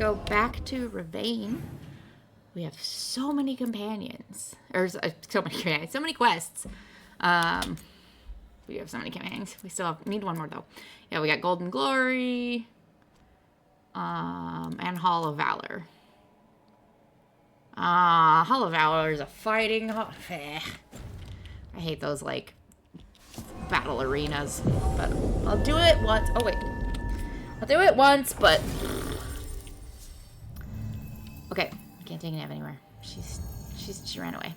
go back to Ravane. We have so many companions. Or so many companions. So many quests. We have so many companions. We still need one more, though. Yeah, we got Golden Glory. And Hall of Valor. Hall of Valor is a fighting... I hate those, like, battle arenas. But I'll do it once. Oh, wait. I'll do it once, but... Okay. I can't take Nav anywhere. She ran away.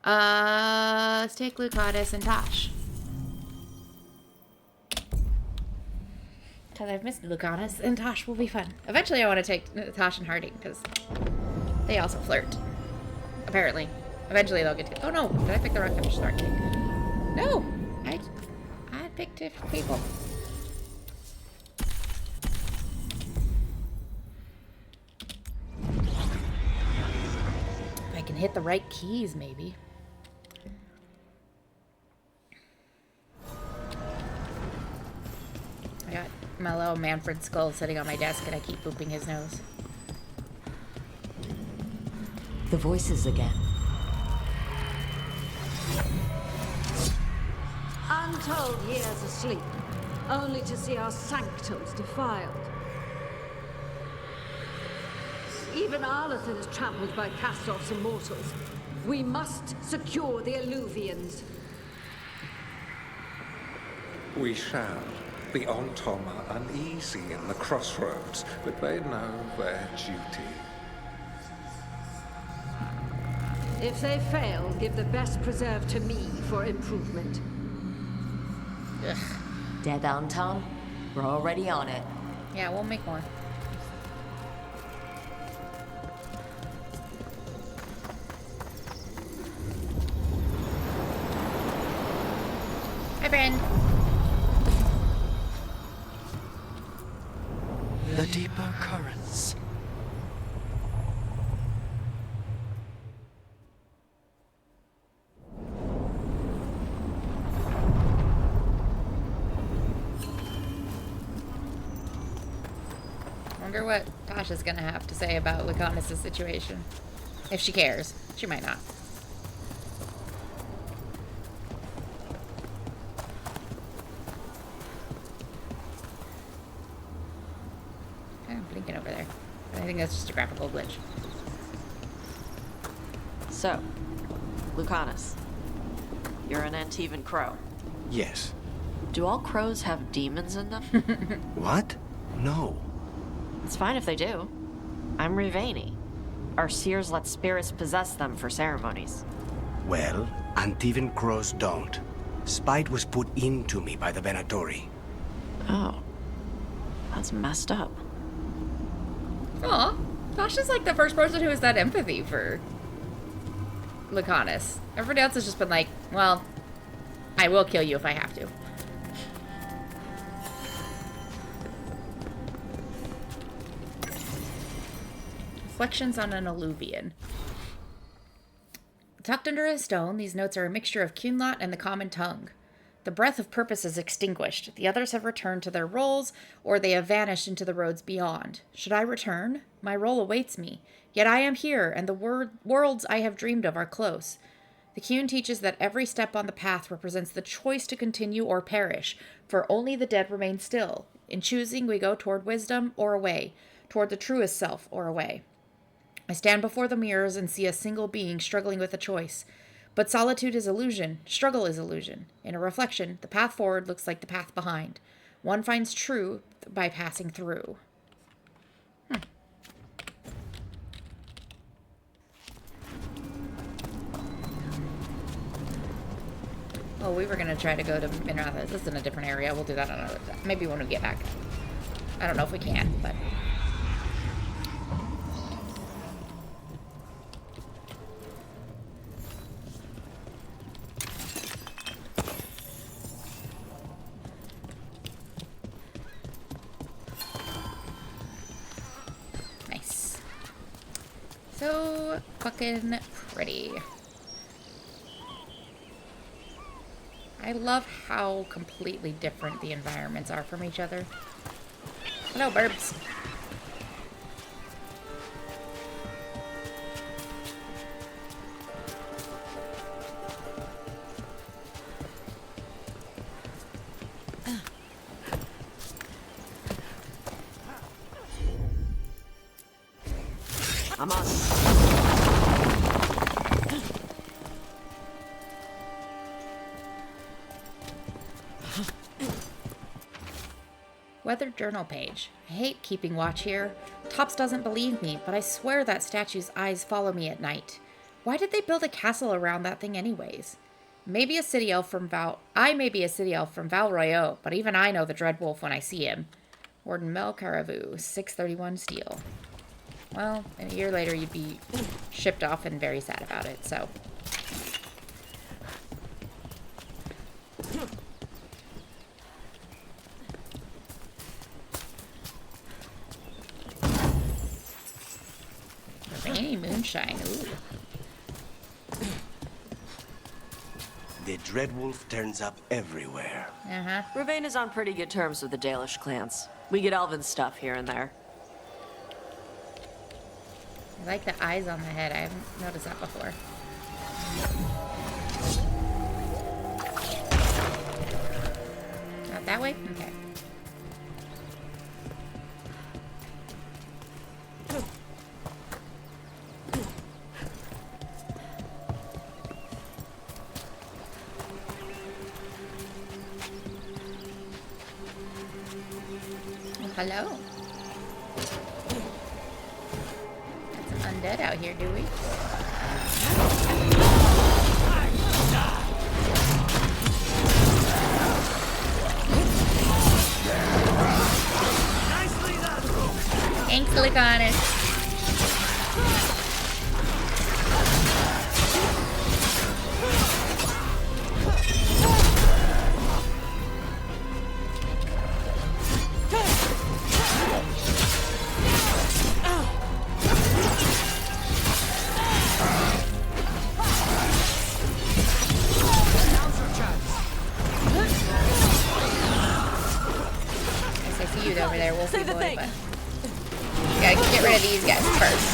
Let's take Lucatus and Tosh. Because I've missed Lucatus, and Tosh will be fun. Eventually I want to take Tosh and Harding, because they also flirt. Apparently. Eventually they'll get to... Oh no! Did I pick the wrong start cake? No! I picked different people. If I can hit the right keys, maybe. I got my little Manfred skull sitting on my desk and I keep booping his nose. The voices again. Untold years asleep, only to see our sanctums defiled. Even Arlathan is trampled by Kastov's immortals. We must secure the Alluvians. We shall. The Ontom are uneasy in the crossroads, but they know their duty. If they fail, give the best preserve to me for improvement. Ugh. Dead on, Tom? We're already on it. Yeah, we'll make more. Hi, friend. The deeper currents. Wonder what Tasha's gonna have to say about Lucanus' situation. If she cares. She might not. I'm blinking over there. I think that's just a graphical glitch. So, Lucanus, you're an Antivan crow. Yes. Do all crows have demons in them? What? No. It's fine if they do. I'm Rivani. Our seers let spirits possess them for ceremonies. Well, Antivan crows don't. Spite was put into me by the Venatori. Oh. That's messed up. Aw. Tasha's like the first person who has that empathy for Lucanus. Everybody else has just been like, well, I will kill you if I have to. Reflections on an Alluvian. Tucked under a stone, these notes are a mixture of Kunlot and the common tongue. The breath of purpose is extinguished. The others have returned to their roles, or they have vanished into the roads beyond. Should I return? My role awaits me. Yet I am here, and the worlds I have dreamed of are close. The Kun teaches that every step on the path represents the choice to continue or perish, for only the dead remain still. In choosing, we go toward wisdom or away, toward the truest self or away. I stand before the mirrors and see a single being struggling with a choice. But solitude is illusion, struggle is illusion. In a reflection, the path forward looks like the path behind. One finds truth by passing through. Oh, we were going to try to go to Minratha. This is in a different area. We'll do that another time. Maybe when we get back. I don't know if we can, but... Nice. So fucking pretty. I love how completely different the environments are from each other. Hello, burbs. I'm on. Weather journal page. I hate keeping watch here. Tops doesn't believe me, but I swear that statue's eyes follow me at night. Why did they build a castle around that thing anyways? Maybe a city elf from I may be a city elf from Val Royeaux, but even I know the Dreadwolf when I see him. Warden Mel Caravu, 631 steel. Well, a year later you'd be shipped off and very sad about it, so. Rainy moonshine, ooh. The Dreadwolf turns up everywhere. Uh-huh. Ravane is on pretty good terms with the Dalish clans. We get elven stuff here and there. I like the eyes on the head. I haven't noticed that before. Not that way? Okay. Hello. Got some undead out here, do we? Thanks, click on it. Over there, we'll see the boy, but gotta get rid of these guys first.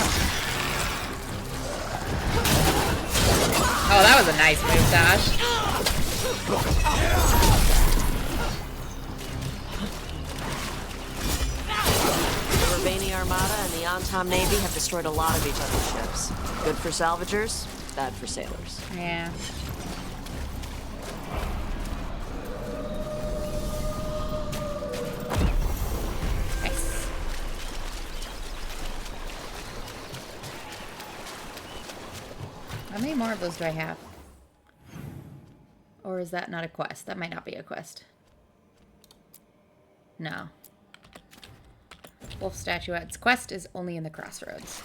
Oh, that was a nice move, Dash. The Ravani Armada and the Antom Navy have destroyed a lot of each other's ships. Good for salvagers, bad for sailors. Yeah. How many more of those do I have? Or is that not a quest? That might not be a quest. No. Wolf Statuette's quest is only in the crossroads.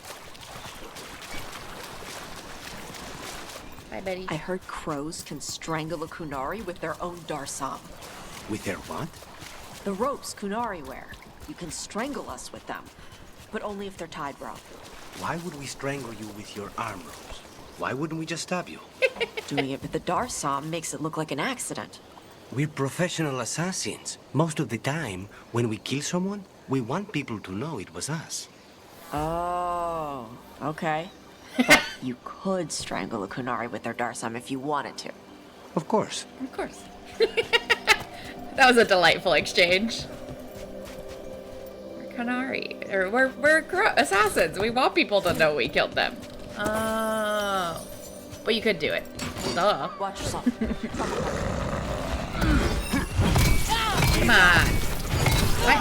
Bye, Betty. I heard crows can strangle a Kunari with their own Darsam. With their what? The ropes Kunari wear. You can strangle us with them. But only if they're tied, bro. Why would we strangle you with your arm ropes? Why wouldn't we just stab you? Doing it with the Darsam makes it look like an accident. We're professional assassins. Most of the time, when we kill someone, we want people to know it was us. Oh, okay. But you could strangle a Kunari with their Darsam if you wanted to. Of course. Of course. That was a delightful exchange. We're Kunari. Or we're assassins. We want people to know we killed them. Oh. But you could do it. Duh. Watch yourself. Come on. What?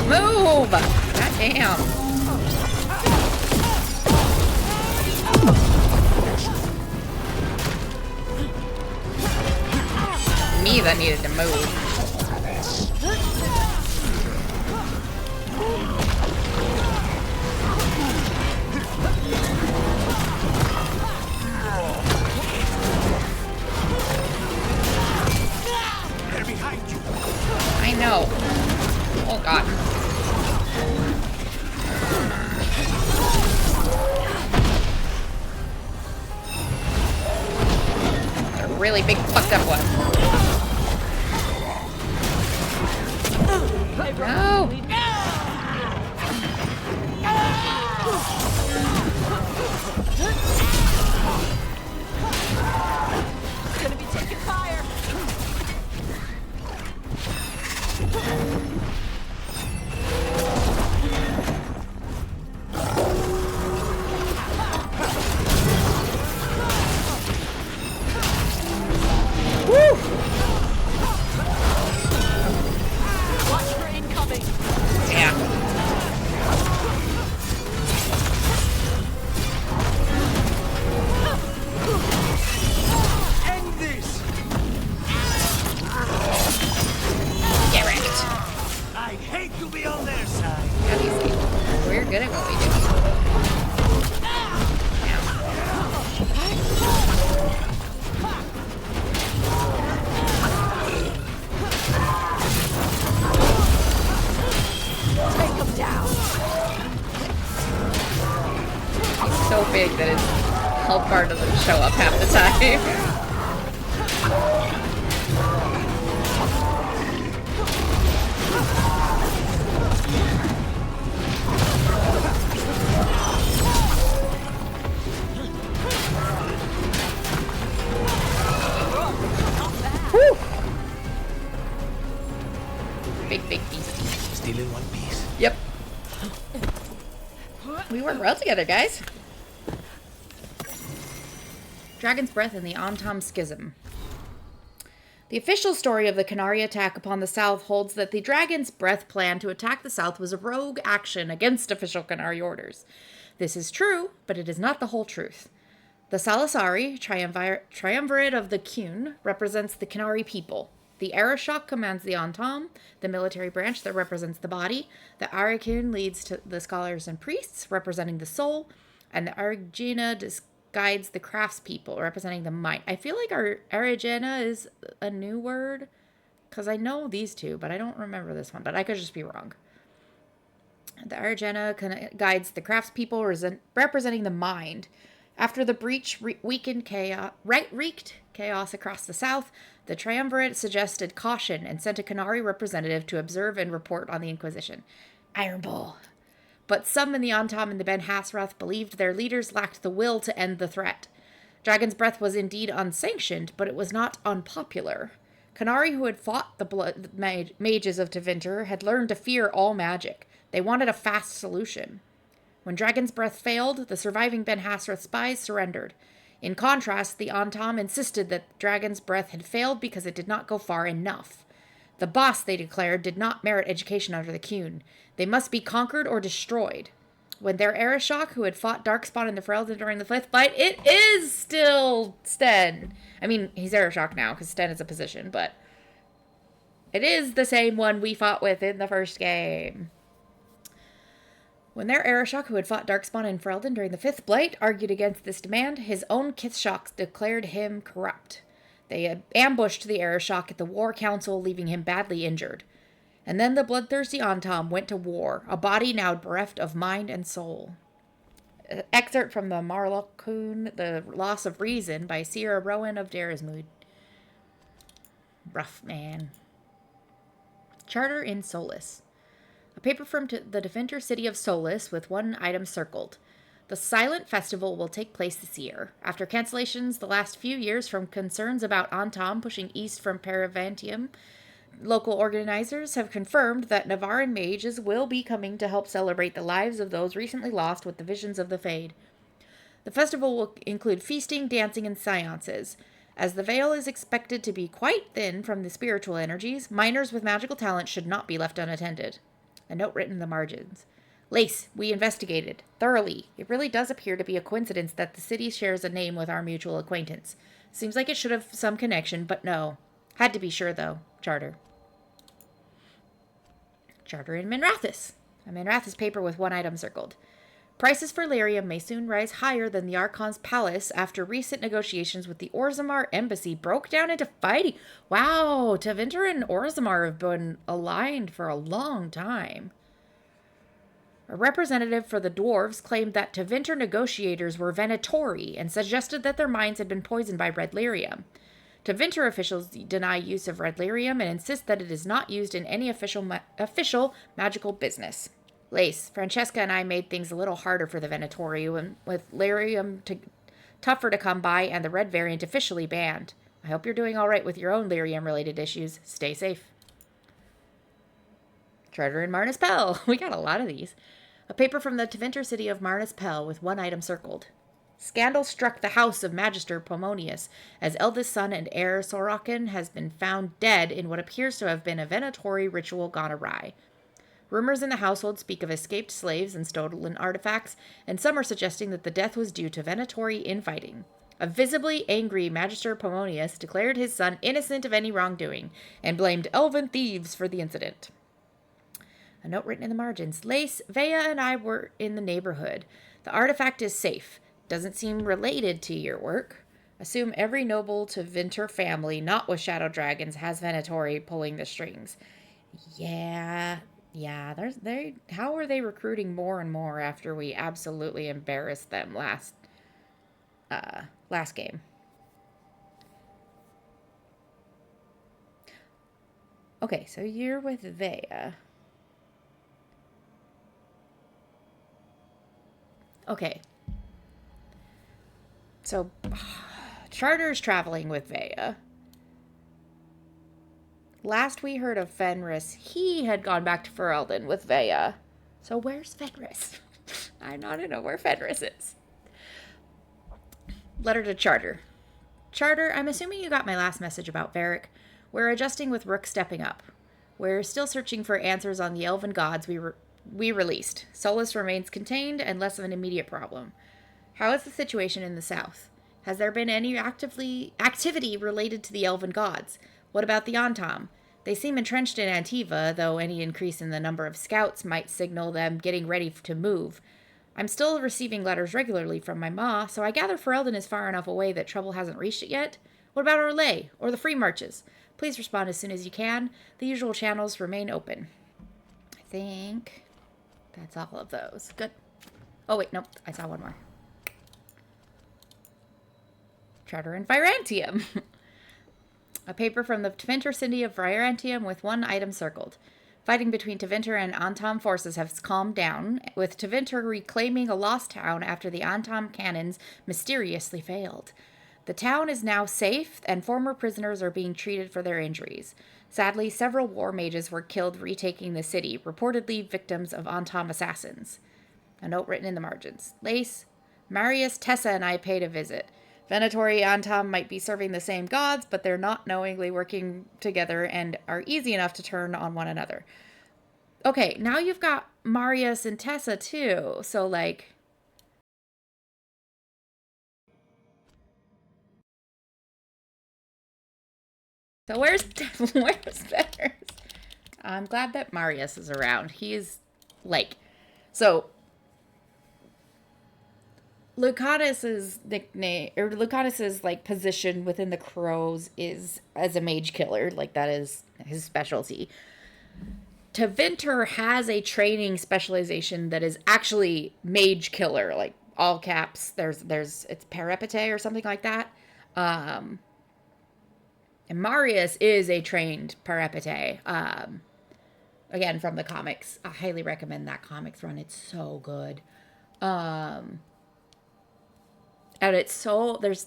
Move! God damn. Me that needed to move. They're behind you. I know. Oh god. A really big fucked up one. No! It's gonna be taking fire. good at what we do. Take him down. He's so big that his health bar doesn't show up half the time. Woo! Big beastie. Still in one piece. Yep. We work well together, guys. Dragon's Breath and the Antom Schism. The official story of the Canary attack upon the South holds that the Dragon's Breath plan to attack the South was a rogue action against official Canary orders. This is true, but it is not the whole truth. The Salisari, triumvirate of the Qun, represents the Canary people. The Arishok commands the Antom, the military branch that represents the body. The Arikun leads to the scholars and priests, representing the soul. And the Arigena guides the craftspeople, representing the mind. I feel like our Arigena is a new word, because I know these two, but I don't remember this one, but I could just be wrong. The Arigena guides the craftspeople, representing the mind. After the breach wreaked chaos across the South, the triumvirate suggested caution and sent a Canary representative to observe and report on the Inquisition. Iron Bull. But some in the Antom and the Ben Hassrath believed their leaders lacked the will to end the threat. Dragon's Breath was indeed unsanctioned, but it was not unpopular. Canary, who had fought the blood mages of Tevinter, had learned to fear all magic. They wanted a fast solution. When Dragon's Breath failed, the surviving Ben Hassrath spies surrendered. In contrast, the Antom insisted that Dragon's Breath had failed because it did not go far enough. The boss, they declared, did not merit education under the Qun. They must be conquered or destroyed. When their Arishok, who had fought Darkspawn in the Ferelden during the 5th fight, it is still Sten. I mean, he's Arishok now, because Sten is a position, but it is the same one we fought with in the first game. When their Arishok, who had fought Darkspawn in Ferelden during the 5th Blight, argued against this demand, his own Kithshoks declared him corrupt. They had ambushed the Arishok at the War Council, leaving him badly injured. And then the bloodthirsty Antom went to war, a body now bereft of mind and soul. Excerpt from the Marlockun, The Loss of Reason, by Sierra Rowan of Derismood. Rough, man. Charter in Solis. A paper from the Defender City of Solis with one item circled. The Silent Festival will take place this year. After cancellations the last few years from concerns about Antom pushing east from Paravantium, local organizers have confirmed that Navaran mages will be coming to help celebrate the lives of those recently lost with the visions of the Fade. The festival will include feasting, dancing, and seances. As the veil is expected to be quite thin from the spiritual energies, miners with magical talent should not be left unattended. A note written in the margins. Lace, we investigated thoroughly. It really does appear to be a coincidence that the city shares a name with our mutual acquaintance. Seems like it should have some connection, but no. Had to be sure, though. Charter. Charter in Minrathous. A Minrathous paper with one item circled. Prices for lyrium may soon rise higher than the Archon's palace after recent negotiations with the Orzammar embassy broke down into fighting. Wow, Tevinter and Orzammar have been aligned for a long time. A representative for the dwarves claimed that Tevinter negotiators were Venatori and suggested that their minds had been poisoned by red lyrium. Tevinter officials deny use of red lyrium and insist that it is not used in any official magical business. Lace, Francesca and I made things a little harder for the Venatori, with lyrium tougher to come by and the red variant officially banned. I hope you're doing all right with your own lyrium-related issues. Stay safe. Charter in Marnus Pell. We got a lot of these. A paper from the Tevinter City of Marnus Pell with one item circled. Scandal struck the house of Magister Pomonius, as eldest son and heir Sorokin has been found dead in what appears to have been a Venatori ritual gone awry. Rumors in the household speak of escaped slaves and stolen artifacts, and some are suggesting that the death was due to Venatori infighting. A visibly angry Magister Pomonius declared his son innocent of any wrongdoing, and blamed elven thieves for the incident. A note written in the margins. Lace, Vea and I were in the neighborhood. The artifact is safe. Doesn't seem related to your work. Assume every noble to Vinter family, not with shadow dragons, has Venatori pulling the strings. Yeah. How are they recruiting more and more after we absolutely embarrassed them last game? Okay, so you're with Vea. Okay. So, Charter's traveling with Vea. Last we heard of Fenris, he had gone back to Ferelden with Vea. So where's Fenris? I want to know where Fenris is. Letter to Charter. Charter, I'm assuming you got my last message about Varric. We're adjusting with Rook stepping up. We're still searching for answers on the elven gods we released. Solus remains contained and less of an immediate problem. How is the situation in the south? Has there been any activity related to the elven gods? What about the Antam? They seem entrenched in Antiva, though any increase in the number of scouts might signal them getting ready to move. I'm still receiving letters regularly from my ma, so I gather Ferelden is far enough away that trouble hasn't reached it yet. What about Orlais, or the Free Marches? Please respond as soon as you can. The usual channels remain open. I think that's all of those. Good. Oh, wait, nope. I saw one more. Charter in Virantium. A paper from the Tevinter City of Virantium with one item circled. Fighting between Tevinter and Antam forces has calmed down, with Tevinter reclaiming a lost town after the Antam cannons mysteriously failed. The town is now safe, and former prisoners are being treated for their injuries. Sadly, several war mages were killed retaking the city, reportedly victims of Antam assassins. A note written in the margins. Lace, Marius, Tessa, and I paid a visit. Venatori and Antam might be serving the same gods, but they're not knowingly working together and are easy enough to turn on one another. Okay, now you've got Marius and Tessa too, so like... So where's Fenris? I'm glad that Marius is around. He's like... So... Lucanus's nickname, or Lucanus's like position within the Crows is as a mage killer. Like that is his specialty. Tevinter has a training specialization that is actually mage killer, like all caps. There's it's parapete or something like that. And Marius is a trained parapete. Again from the comics. I highly recommend that comics run. It's so good. And it's so, there's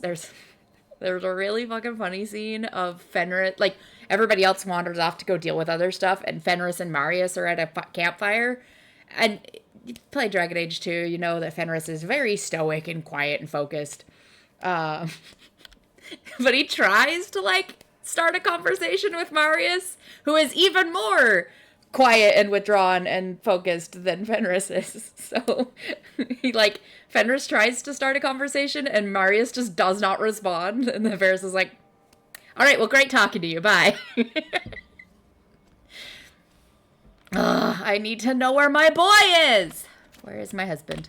a really fucking funny scene of Fenris, like, everybody else wanders off to go deal with other stuff, and Fenris and Marius are at a campfire, and you play Dragon Age 2, you know that Fenris is very stoic and quiet and focused, but he tries to, like, start a conversation with Marius, who is even more quiet and withdrawn and focused than Fenris is. So Fenris tries to start a conversation and Marius just does not respond. And then Fenris is like, all right, well, great talking to you. Bye. I need to know where my boy is. Where is my husband?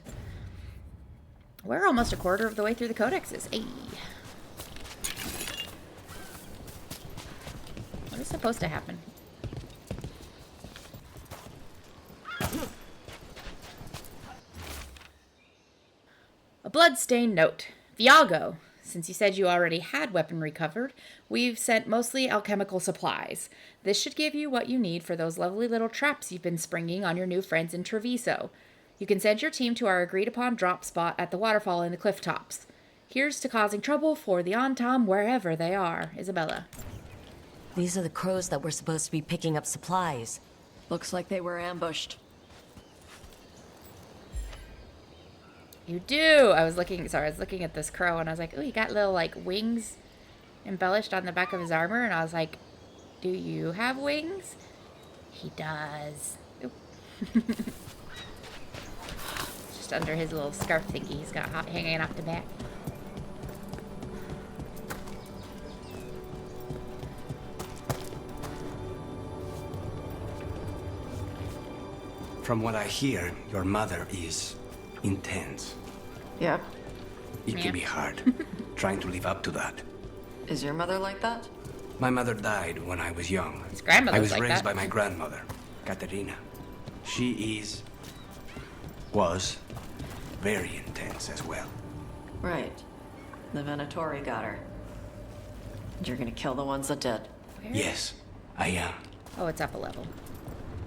We're almost a quarter of the way through the codexes. Hey. What is supposed to happen? A blood-stained note. Viago, since you said you already had weaponry covered, we've sent mostly alchemical supplies. This should give you what you need for those lovely little traps you've been springing on your new friends in Treviso. You can send your team to our agreed-upon drop spot at the waterfall in the cliff tops. Here's to causing trouble for the Antam wherever they are. Isabella. These are the crows that were supposed to be picking up supplies. Looks like they were ambushed. You do! I was looking at this crow and I was like, oh, he got little, like, wings embellished on the back of his armor. And I was like, do you have wings? He does. Just under his little scarf thingy he's got hanging off the back. From what I hear, your mother is intense. Yep. It can be hard, trying to live up to that. Is your mother like that? My mother died when I was young. His grandmother's I was like raised that. by my grandmother, Katerina. She was very intense as well. Right. The Venatori got her. And you're gonna kill the ones that did. Where? Yes, I am. Oh, it's up a level.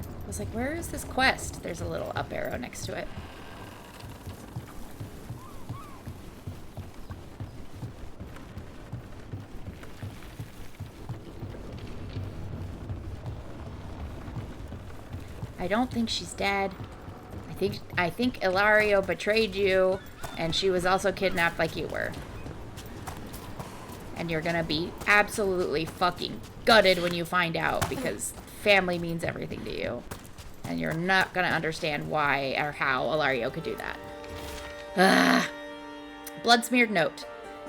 I was like, where is this quest? There's a little up arrow next to it. I don't think she's dead. I think Ilario betrayed you, and she was also kidnapped like you were. And you're gonna be absolutely fucking gutted when you find out, because family means everything to you. And you're not gonna understand why or how Ilario could do that. Blood-smeared note.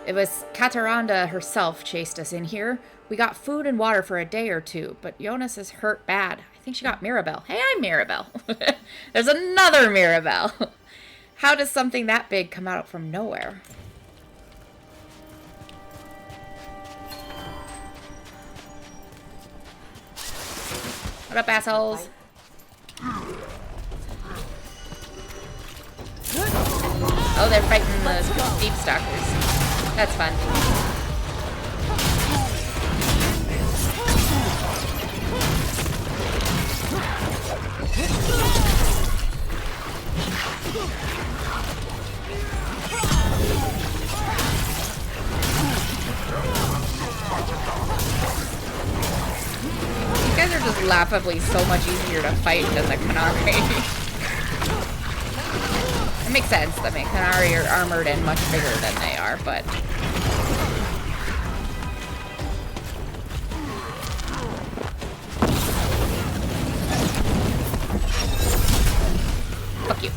It was Kataranda herself chased us in here. We got food and water for a day or two, but Jonas is hurt bad. I think she got Mirabelle. Hey, I'm Mirabelle. There's another Mirabelle. How does something that big come out from nowhere? What up, assholes? Oh, they're fighting the deep stalkers. That's fun. These guys are just laughably so much easier to fight than the Canary. It makes sense. The Canary are armored and much bigger than they are, but... Fuck you.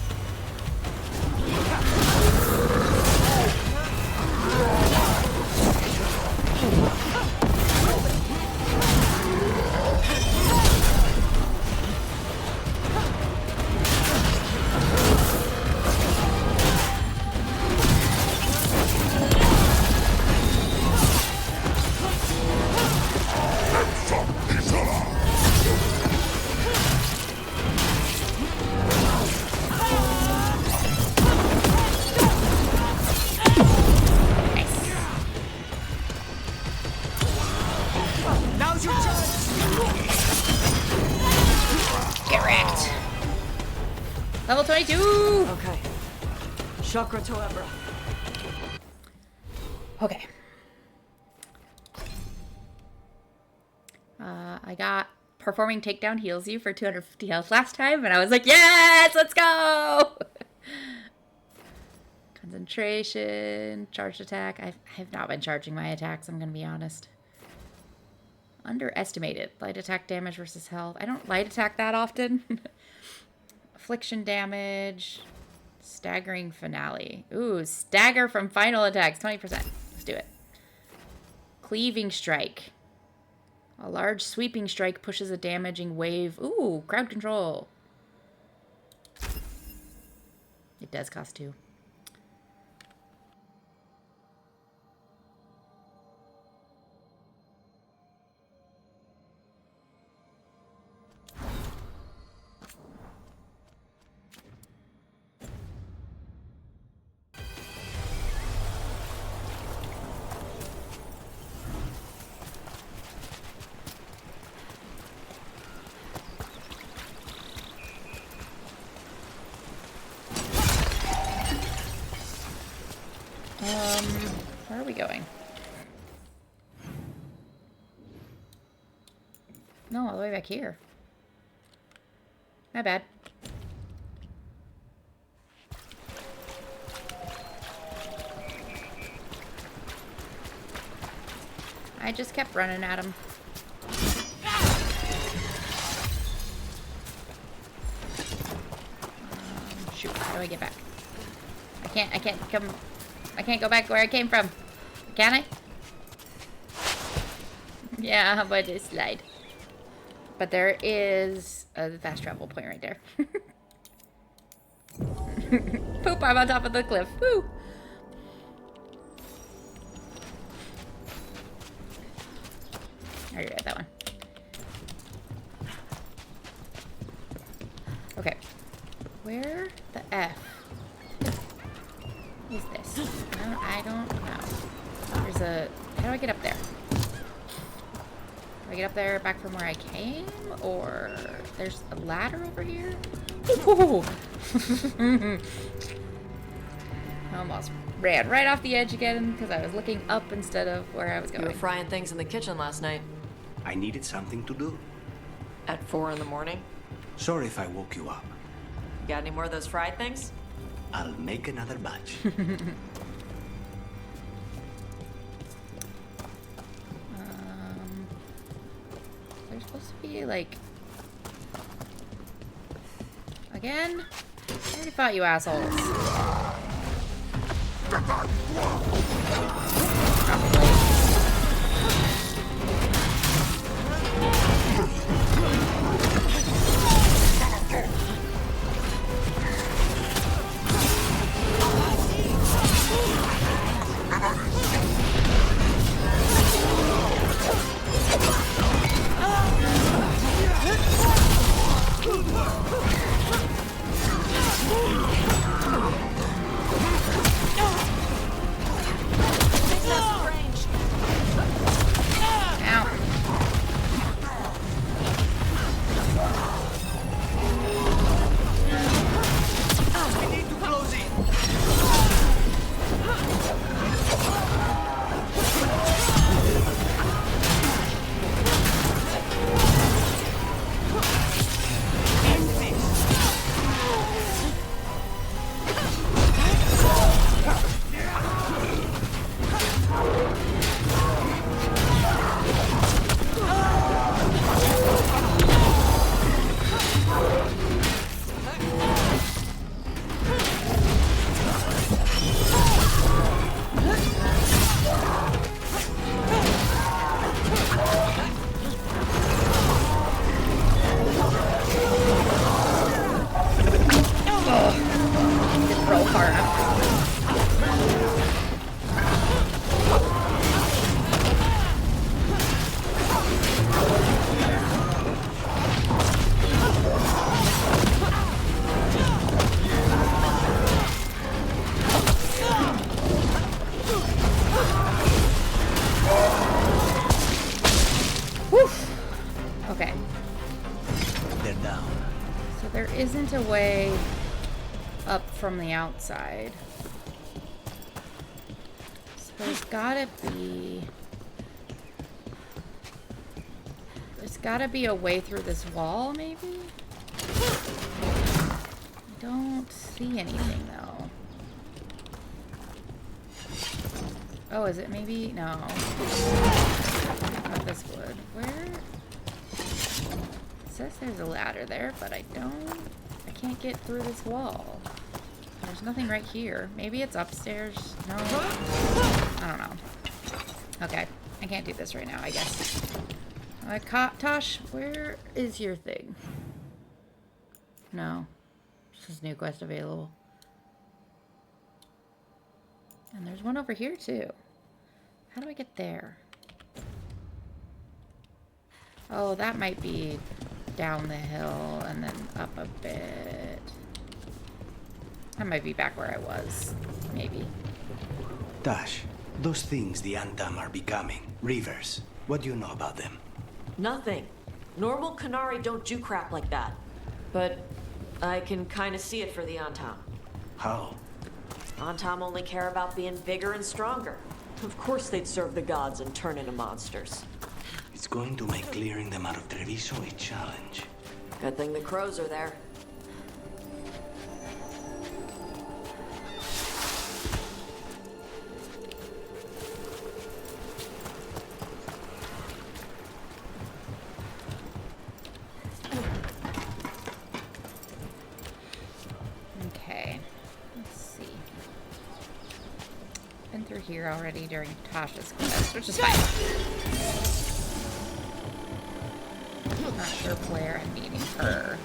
Level 22! Okay. Chakra Toebra. Okay. I got performing takedown heals you for 250 health last time, and I was like, yes, let's go! Concentration, charged attack. I have not been charging my attacks, I'm going to be honest. Underestimated. Light attack damage versus health. I don't light attack that often. Affliction damage. Staggering finale. Ooh, stagger from final attacks. 20%. Let's do it. Cleaving strike. A large sweeping strike pushes a damaging wave. Ooh, crowd control. It does cost 2. Where are we going? No, all the way back here. My bad. I just kept running at him. Shoot, how do I get back? I can't go back where I came from. Can I? Yeah, but it's slide. But there is a fast travel point right there. Poop, I'm on top of the cliff. Woo! Alright, right, that one. Okay. Where the F is this? I don't know. There's a... How do I get up there? Do I get up there back from where I came? Or there's a ladder over here? Ooh. I almost ran right off the edge again because I was looking up instead of where I was going. You were frying things in the kitchen last night. I needed something to do. At 4 in the morning. Sorry if I woke you up. You got any more of those fried things? I'll make another batch. There's supposed to be, like... Again? I already fought you assholes. Okay. They're down. So there isn't a way up from the outside. So there's gotta be a way through this wall, maybe? I don't see anything, though. Oh, is it maybe? No. Not this wood. Where? It says there's a ladder there, but I can't get through this wall. There's nothing right here. Maybe it's upstairs. No. I don't know. Okay. I can't do this right now, I guess. Tosh, where is your thing? No. This is new quest available. And there's one over here, too. How do I get there? Oh, that might be down the hill and then up a bit. That might be back where I was. Maybe. Dash, those things the Antam are becoming. Rivers. What do you know about them? Nothing. Normal Qunari don't do crap like that. But I can kind of see it for the Antam. How? Antam only care about being bigger and stronger. Of course they'd serve the gods and turn into monsters. It's going to make clearing them out of Treviso a challenge. Good thing the crows are there. Okay. Let's see. Been through here already during Tasha's quest, which is fine. Not sure where I'm meeting her.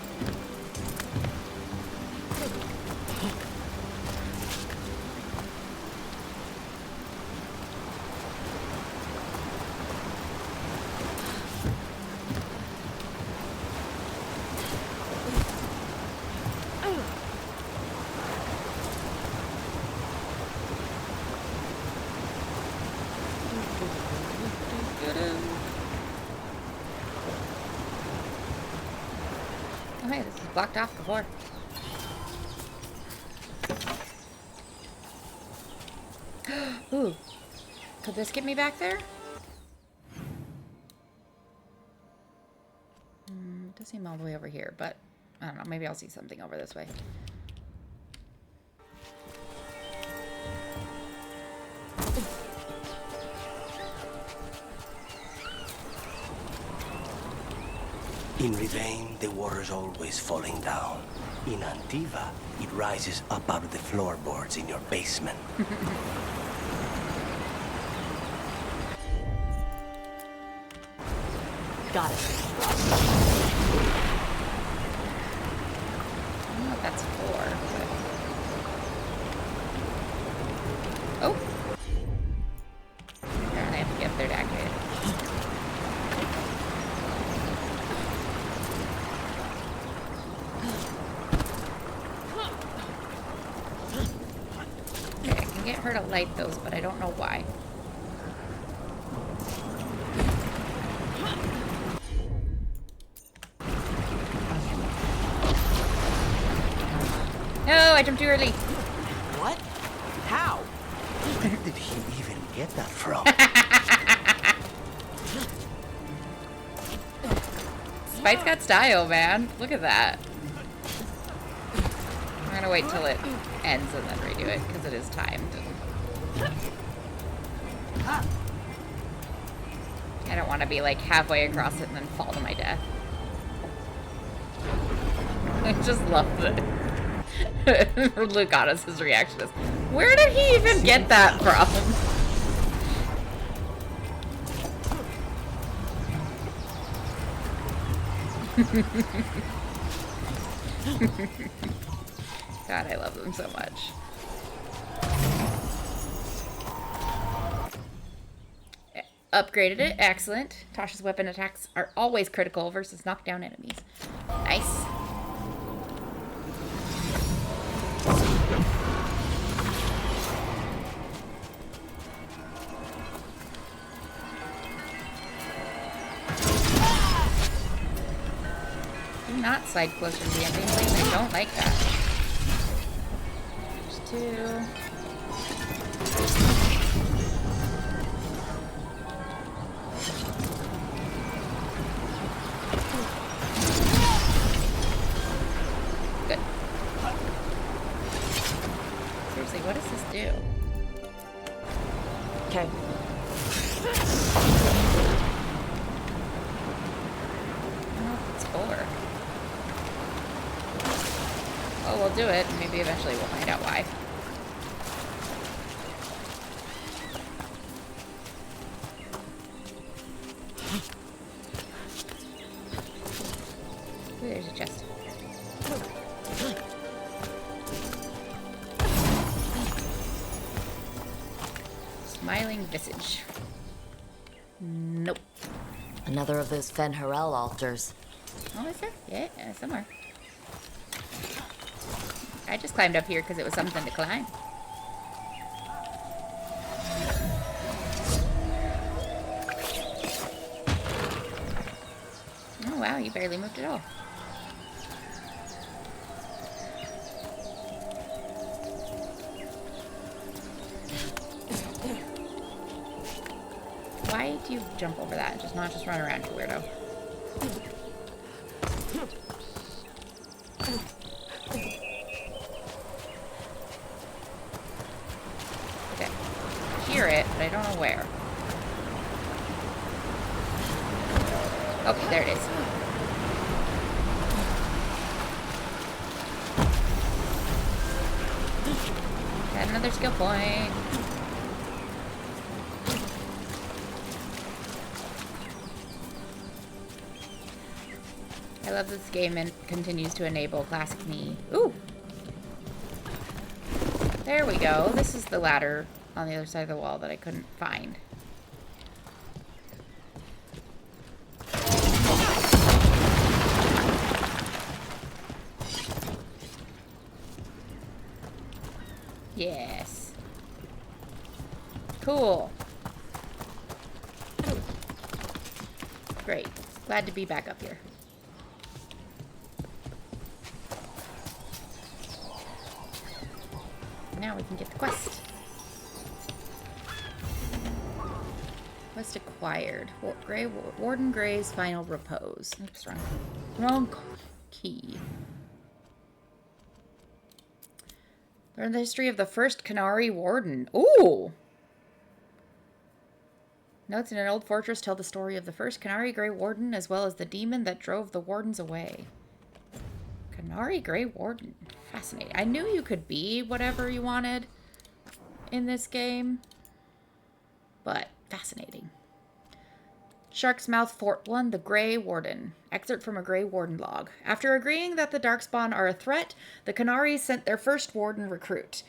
blocked off before. Ooh. Could this get me back there? It does seem all the way over here, but I don't know. Maybe I'll see something over this way. In Rivain, the water's always falling down. In Antiva, it rises up out of the floorboards in your basement. Got it. I don't know what that's for, but... Oh! Apparently I have to get up there to activate it. Okay, I can get her to light those, but I don't know why. No, I jumped too early. What? How? Where did he even get that from? Spike's got style, man. Look at that. I'm gonna wait till it ends and then redo it, because it is timed. I don't want to be like halfway across it and then fall to my death. I just love the Lucatus' reaction is, where did he even get that from? God, I love them so much. Upgraded it. Excellent. Tasha's weapon attacks are always critical versus knockdown enemies. Nice. Do not slide closer to the ending, please. I don't like that. There's two. Good. Seriously, what does this do? Okay. I don't know what it's for. Oh, we'll do it, and maybe eventually we'll find out why. Ooh, there's a chest. Smiling visage. Nope. Another of those Fen'Harel altars. Oh, is there? Yeah, somewhere. I just climbed up here because it was something to climb. Oh, wow, you barely moved at all. Why do you jump over that and just not just run around, you weirdo? Okay. Hear it, but I don't know where. Okay, there it is. Got another skill point. I love this game and continues to enable classic me. Ooh! There we go. This is the ladder on the other side of the wall that I couldn't find. Yes. Cool. Great. Glad to be back up here. Now we can get the quest. Quest acquired. Warden Gray's final repose. Oops, wrong key. Learn the history of the first Canary Warden. Ooh! Notes in an old fortress tell the story of the first Canary Grey Warden, as well as the demon that drove the wardens away. Canary Grey Warden. Fascinating. I knew you could be whatever you wanted in this game, but fascinating. Shark's Mouth Fort 1, the Grey Warden. Excerpt from a Grey Warden log. After agreeing that the Darkspawn are a threat, the Canaries sent their first Warden recruit.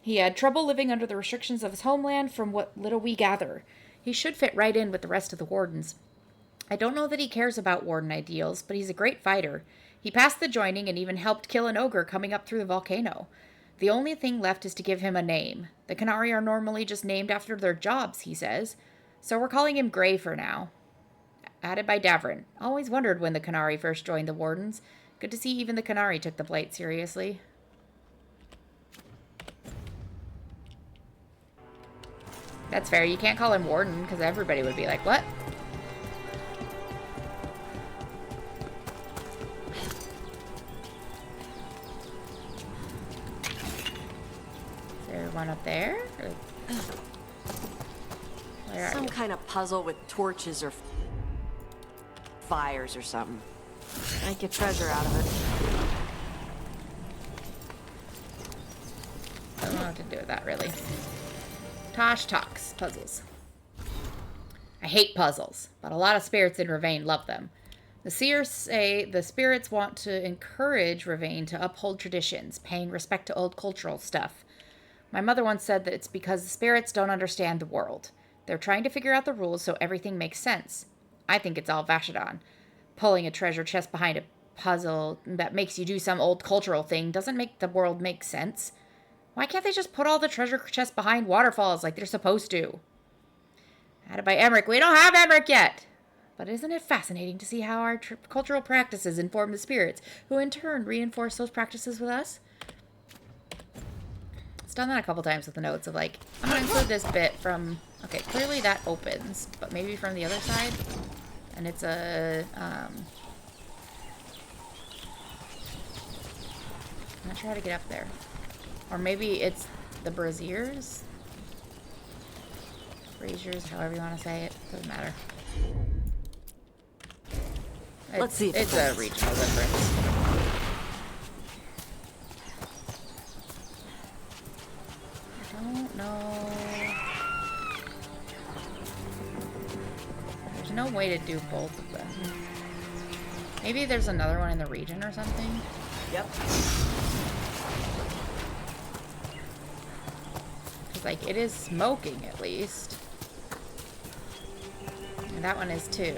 He had trouble living under the restrictions of his homeland, from what little we gather. He should fit right in with the rest of the Wardens. I don't know that he cares about Warden ideals, but he's a great fighter. He passed the joining and even helped kill an ogre coming up through the volcano. The only thing left is to give him a name. The Canary are normally just named after their jobs, he says. So we're calling him Grey for now. Added by Davrin. Always wondered when the Canary first joined the Wardens. Good to see even the Canary took the blight seriously. That's fair. You can't call him Warden, because everybody would be like, what? Is there one up there? Where are Some you? kind of puzzle with torches or fires or something. Might get treasure out of it. I don't know what to do with that, really. Tosh talks. Puzzles. I hate puzzles, but a lot of spirits in Ravane love them. The seers say the spirits want to encourage Ravane to uphold traditions, paying respect to old cultural stuff. My mother once said that it's because the spirits don't understand the world. They're trying to figure out the rules so everything makes sense. I think it's all Vashidon. Pulling a treasure chest behind a puzzle that makes you do some old cultural thing doesn't make the world make sense. Why can't they just put all the treasure chests behind waterfalls like they're supposed to? Added by Emmerich. We don't have Emmerich yet! But isn't it fascinating to see how our cultural practices inform the spirits, who in turn reinforce those practices with us? It's done that a couple times with the notes of like, I'm going to include this bit from... Okay, clearly that opens, but maybe from the other side. And it's a... I'm not sure how to get up there. Or maybe it's the braziers? Braziers, however you want to say it. Doesn't matter. Let's see if it's a regional difference. I don't know. There's no way to do both of them. Maybe there's another one in the region or something. Yep. Because, like, it is smoking at least. And that one is too.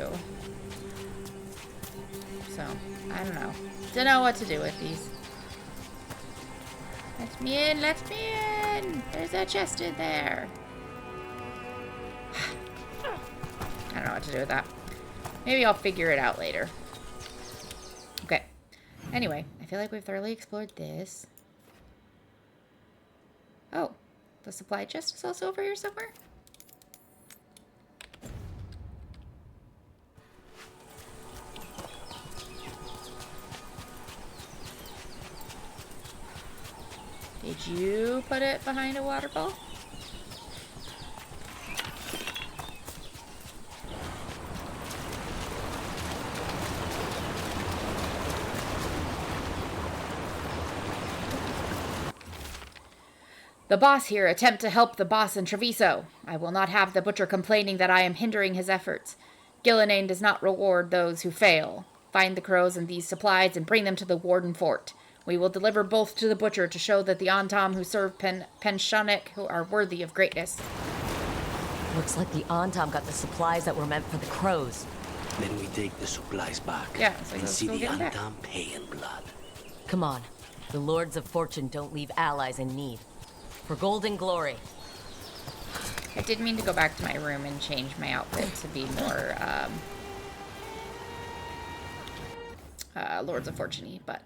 So, I don't know. Don't know what to do with these. Let me in, let me in! There's a chest in there. I don't know what to do with that. Maybe I'll figure it out later. Okay. Anyway, I feel like we've thoroughly explored this. Oh, the supply chest is also over here somewhere? Did you put it behind a waterfall? The boss here attempt to help the boss in Treviso. I will not have the butcher complaining that I am hindering his efforts. Gillinane does not reward those who fail. Find the crows and these supplies and bring them to the Warden Fort. We will deliver both to the butcher to show that the Antam who serve Penshonik who are worthy of greatness. Looks like the Antam got the supplies that were meant for the crows. Then we take the supplies back. Yeah, so and let's see go the get 'em back. Antam pay in blood. Come on. The Lords of Fortune don't leave allies in need. For golden glory. I did mean to go back to my room and change my outfit to be more Lords of Fortune-y, but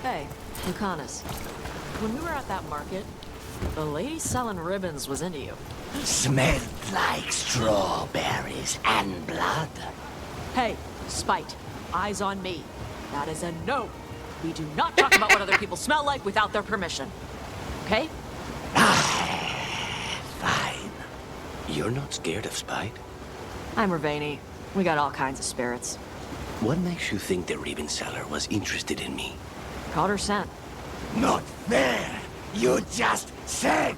Hey, Lucanus. When we were at that market, the lady selling ribbons was into you. Smelled like strawberries and blood. Hey, Spite. Eyes on me. That is a no. We do not talk about what other people smell like without their permission. Okay? Fine. You're not scared of Spite? I'm Ravani. We got all kinds of spirits. What makes you think the ribbon seller was interested in me? Caught her scent. Not fair! You just said!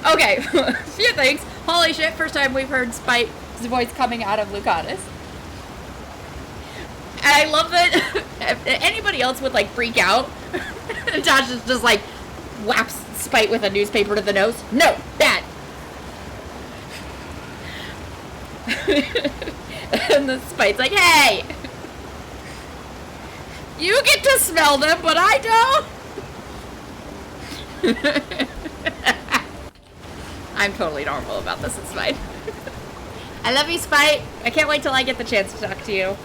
Okay, a few things. Holy shit, first time we've heard Spite's voice coming out of Lucanus. And I love that if anybody else would, like, freak out. Josh is just, like, whaps Spite with a newspaper to the nose. No, bad. And the Spite's like, hey! You get to smell them, but I don't! I'm totally normal about this, it's fine. I love you, Spite. I can't wait till I get the chance to talk to you.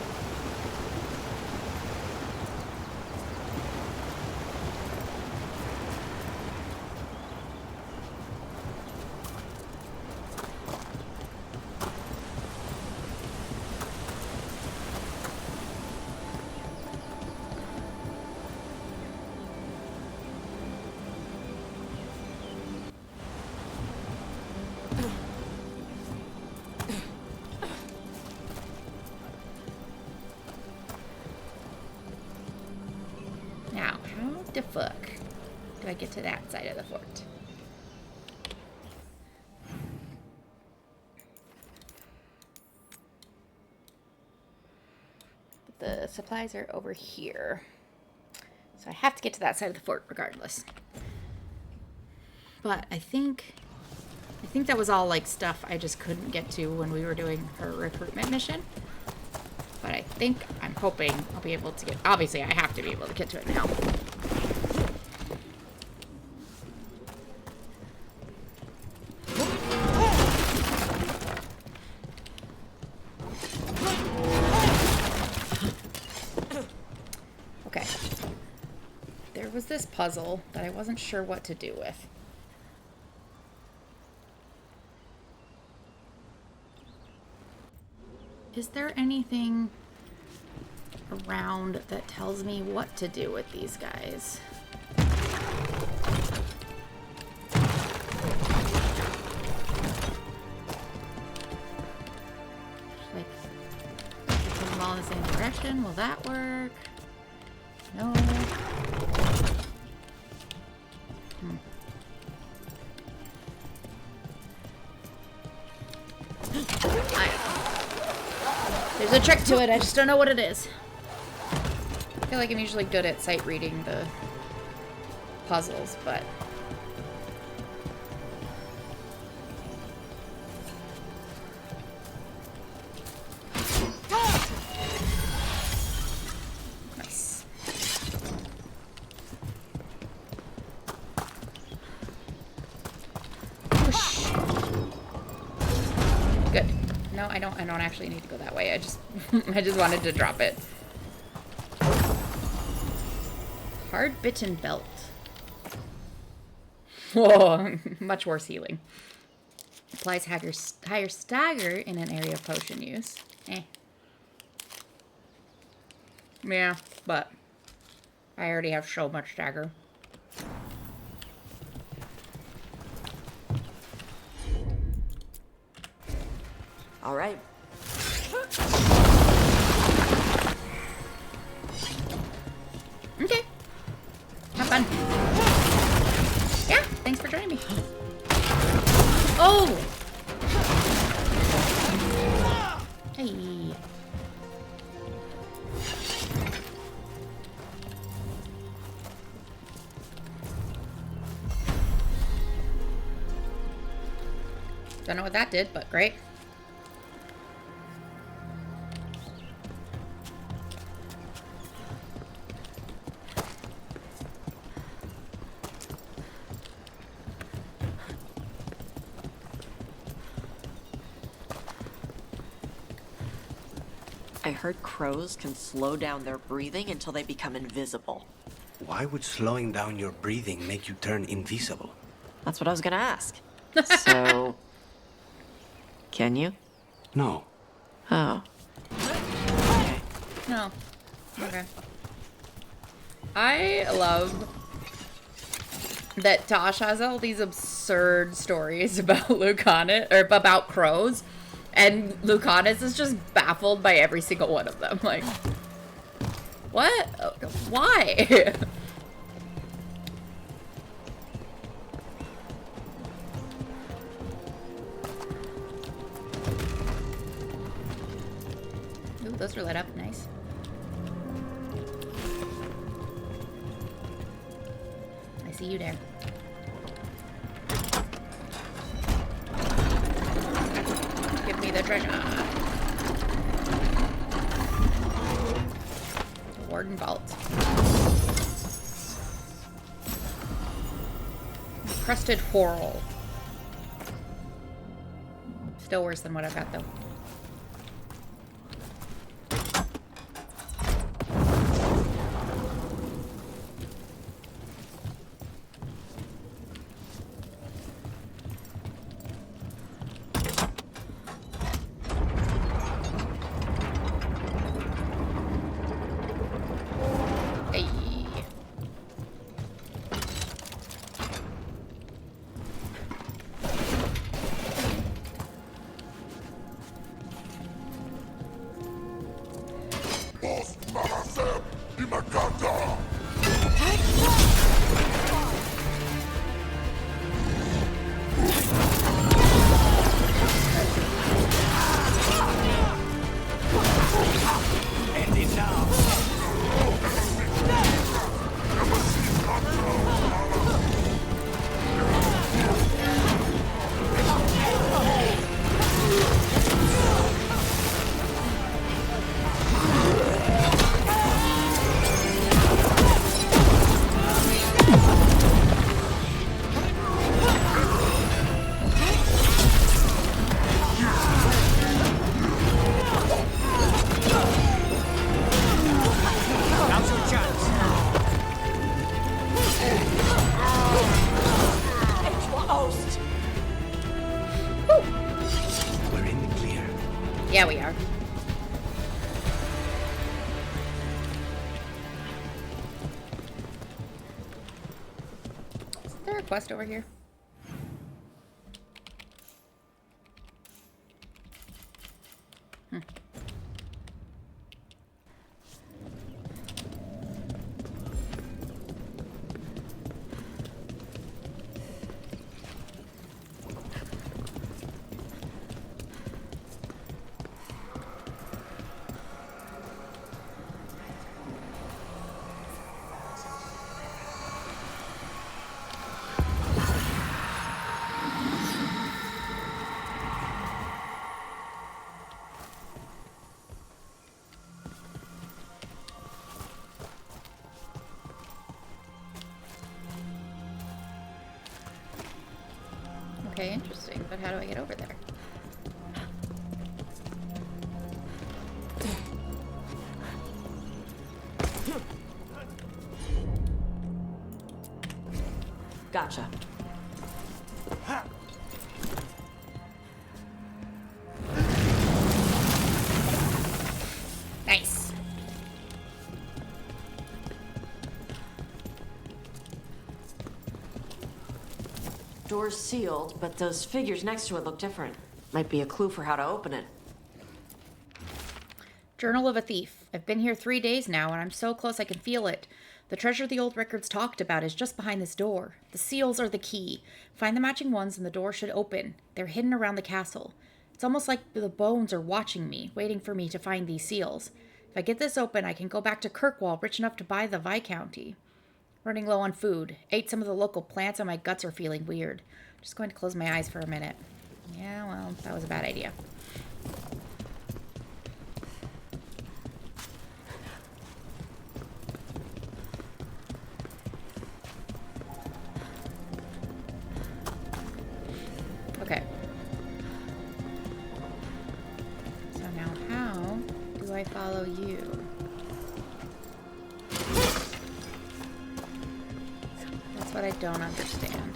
Now, how the fuck do I get to that side of the fort? The supplies are over here. So I have to get to that side of the fort regardless. But I think that was all like stuff I just couldn't get to when we were doing her recruitment mission. But I'm hoping I'll be able to get, obviously I have to be able to get to it now. Okay. There was this puzzle that I wasn't sure what to do with. Is there anything around that tells me what to do with these guys? Like, put them all in the same direction. Will that work? No. There's a trick to it, I just don't know what it is. I feel like I'm usually good at sight reading the puzzles, but... Nice. Whoosh. Good. No, I don't actually need to go that way. I just wanted to drop it. Hard bitten belt. Whoa, much worse healing. Applies higher stagger in an area of potion use. Eh. Yeah, but I already have so much stagger. All right. Okay. Have fun. Yeah, thanks for joining me. Oh! Hey. Don't know what that did, but great. I heard crows can slow down their breathing until they become invisible. Why would slowing down your breathing make you turn invisible? That's what I was gonna ask. So, can you? No. Oh. No. Okay. I love that Tosh has all these absurd stories about Lucanus, or about crows, and Lucanus is just baffled by every single one of them. Like, what? Why? Ooh, those are lit up. Nice. I see you there. Give me the treasure. Warden Vault. Crusted Whorl. Still worse than what I've got, though. Yeah, we are. Is there a quest over here? Okay, interesting, but how do I get over there? Gotcha. Nice. Door's sealed, but those figures next to it look different. Might be a clue for how to open it. Journal of a Thief. I've been here 3 days now, and I'm so close I can feel it. The treasure the old records talked about is just behind this door. The seals are the key. Find the matching ones and the door should open. They're hidden around the castle. It's almost like the bones are watching me, waiting for me to find these seals. If I get this open, I can go back to Kirkwall, rich enough to buy the Viscounty. Running low on food. Ate some of the local plants and my guts are feeling weird. Just going to close my eyes for a minute. Yeah, well, that was a bad idea. Okay. So now how do I follow you? That's what I don't understand.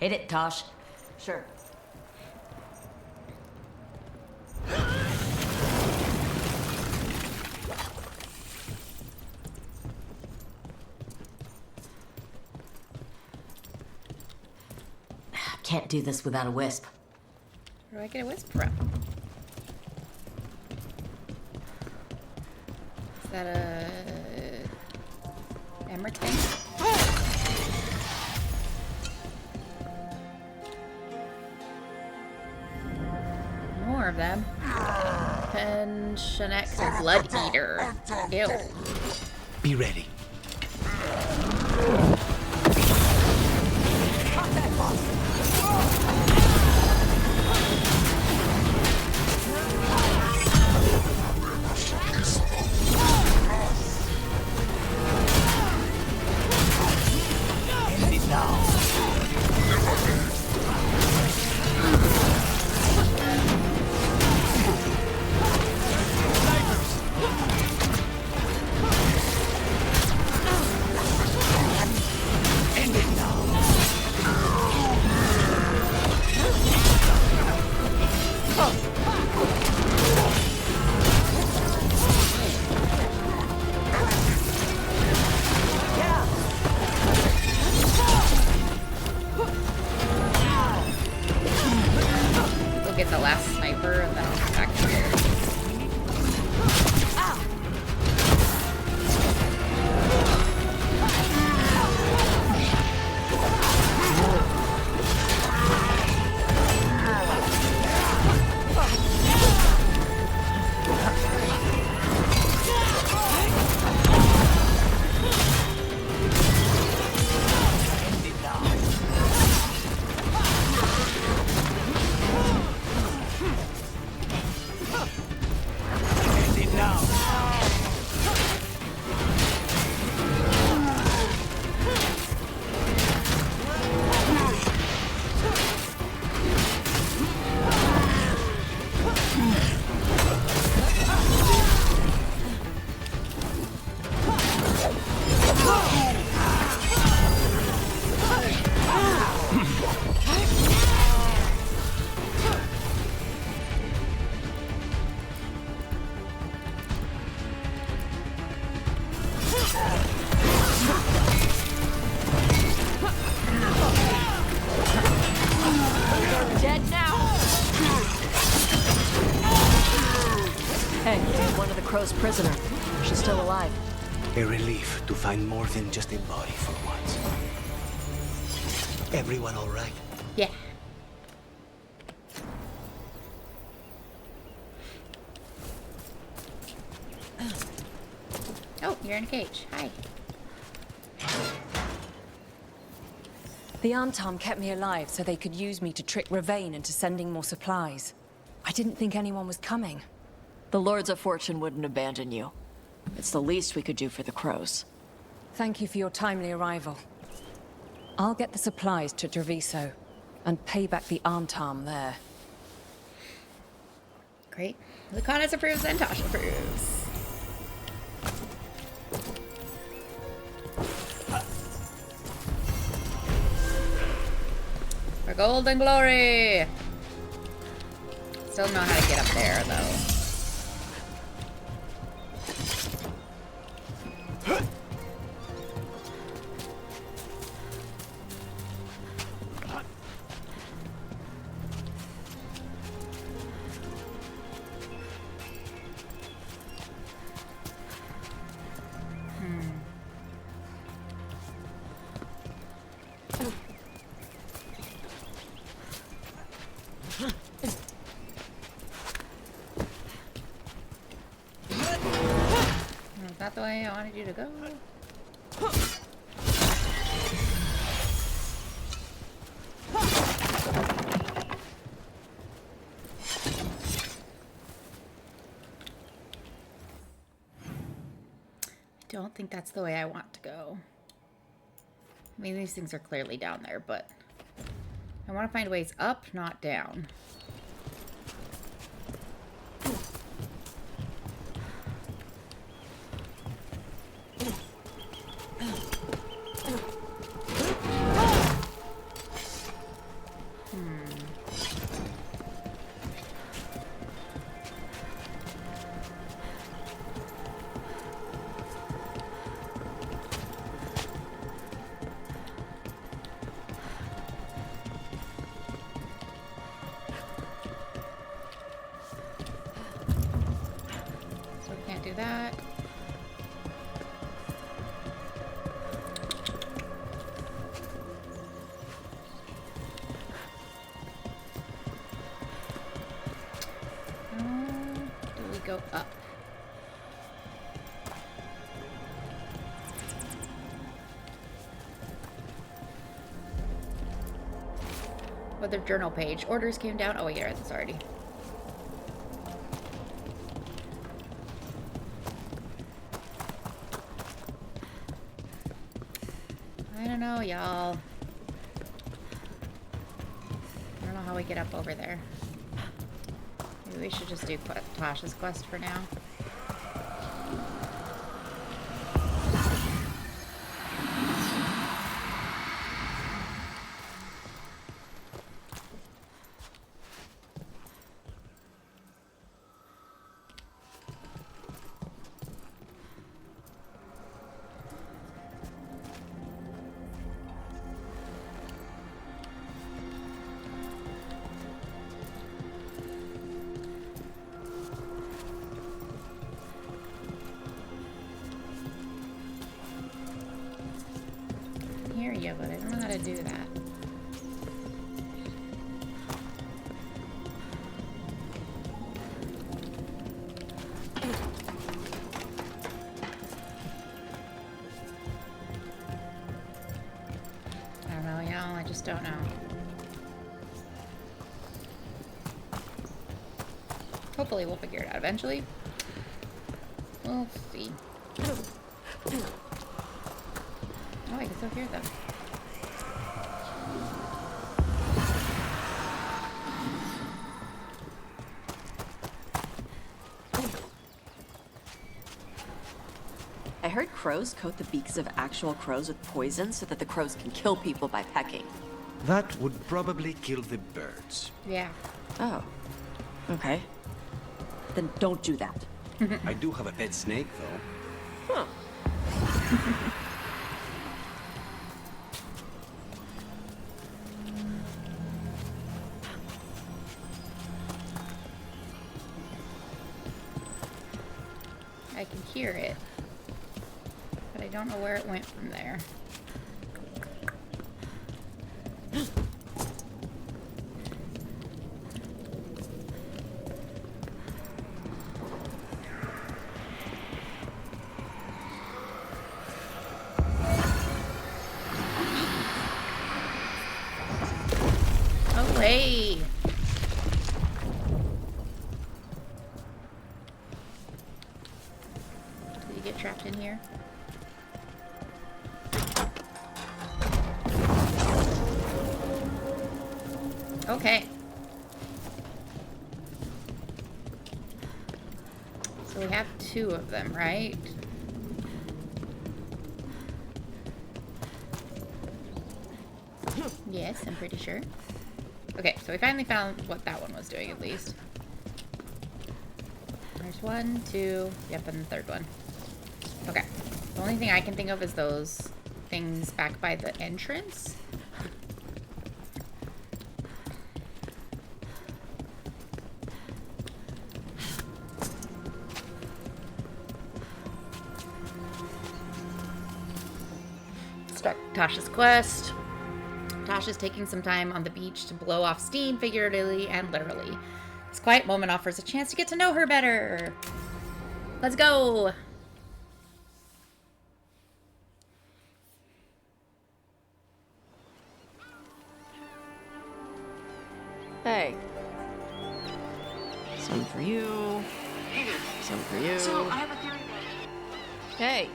Hit it, Tosh. Sure. Can't do this without a wisp. Where do I get a wisp from? Is that a emmer tank? More of them. Pensionex and Blood Eater. Ew. Be ready. End it now. Go get the last sniper and then I'll come back here. Dead now. Hey, one of the Crow's prisoner. She's still alive. A relief to find more than just a body for once. Everyone all right? Yeah. Oh, you're in a cage. Hi. The Arm-Tom kept me alive so they could use me to trick Ravane into sending more supplies. I didn't think anyone was coming. The Lords of Fortune wouldn't abandon you. It's the least we could do for the Crows. Thank you for your timely arrival. I'll get the supplies to Treviso and pay back the Arm-Tom there. Great. Lucanus approves and Tosh approves. For golden glory! Still don't know how to get up there, though. Is that the way I wanted you to go? I don't think that's the way I want to go. I mean, these things are clearly down there, but I want to find ways up, not down. Do that. Do we go up? Weather journal page. Orders came down. Oh, yeah, that's already. I don't know, y'all. I don't know how we get up over there. Maybe we should just do Tasha's quest for now. Hear you, but I don't know how to do that. I don't know, y'all. I just don't know. Hopefully we'll figure it out eventually. We'll see. Oh, I can still hear them. I heard crows coat the beaks of actual crows with poison so that the crows can kill people by pecking. That would probably kill the birds. Yeah. Oh. Okay. Then don't do that. I do have a pet snake, though. Huh. I can hear it, but I don't know where it went from there. Away! Did you get trapped in here? Okay. So we have two of them, right? Yes, I'm pretty sure. Okay, so we finally found what that one was doing, at least. There's one, two, yep, and the third one. Okay. The only thing I can think of is those things back by the entrance. Start Tasha's quest. Tosh is taking some time on the beach to blow off steam, figuratively and literally. This quiet moment offers a chance to get to know her better. Let's go! Hey. Some for you. Some for you. So, I have a theory that... Hey,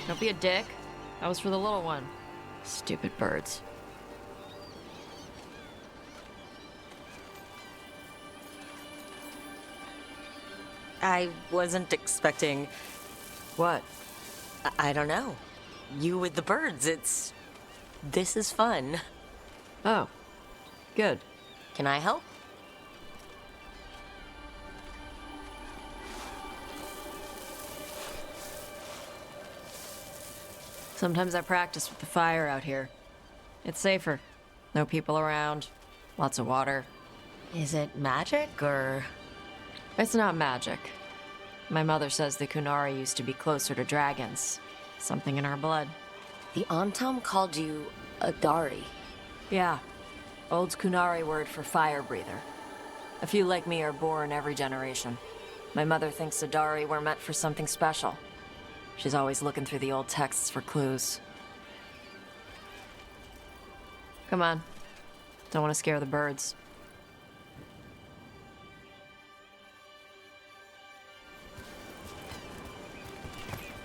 don't be a dick. That was for the little one. Stupid birds. I wasn't expecting. What? I don't know. You with the birds, This is fun. Oh. Good. Can I help? Sometimes I practice with the fire out here. It's safer. No people around. Lots of water. Is it magic, or...? It's not magic. My mother says the Kunari used to be closer to dragons. Something in our blood. The Antam called you a Dari. Yeah. Old Kunari word for fire breather. A few like me are born every generation. My mother thinks the Dari were meant for something special. She's always looking through the old texts for clues. Come on. Don't want to scare the birds.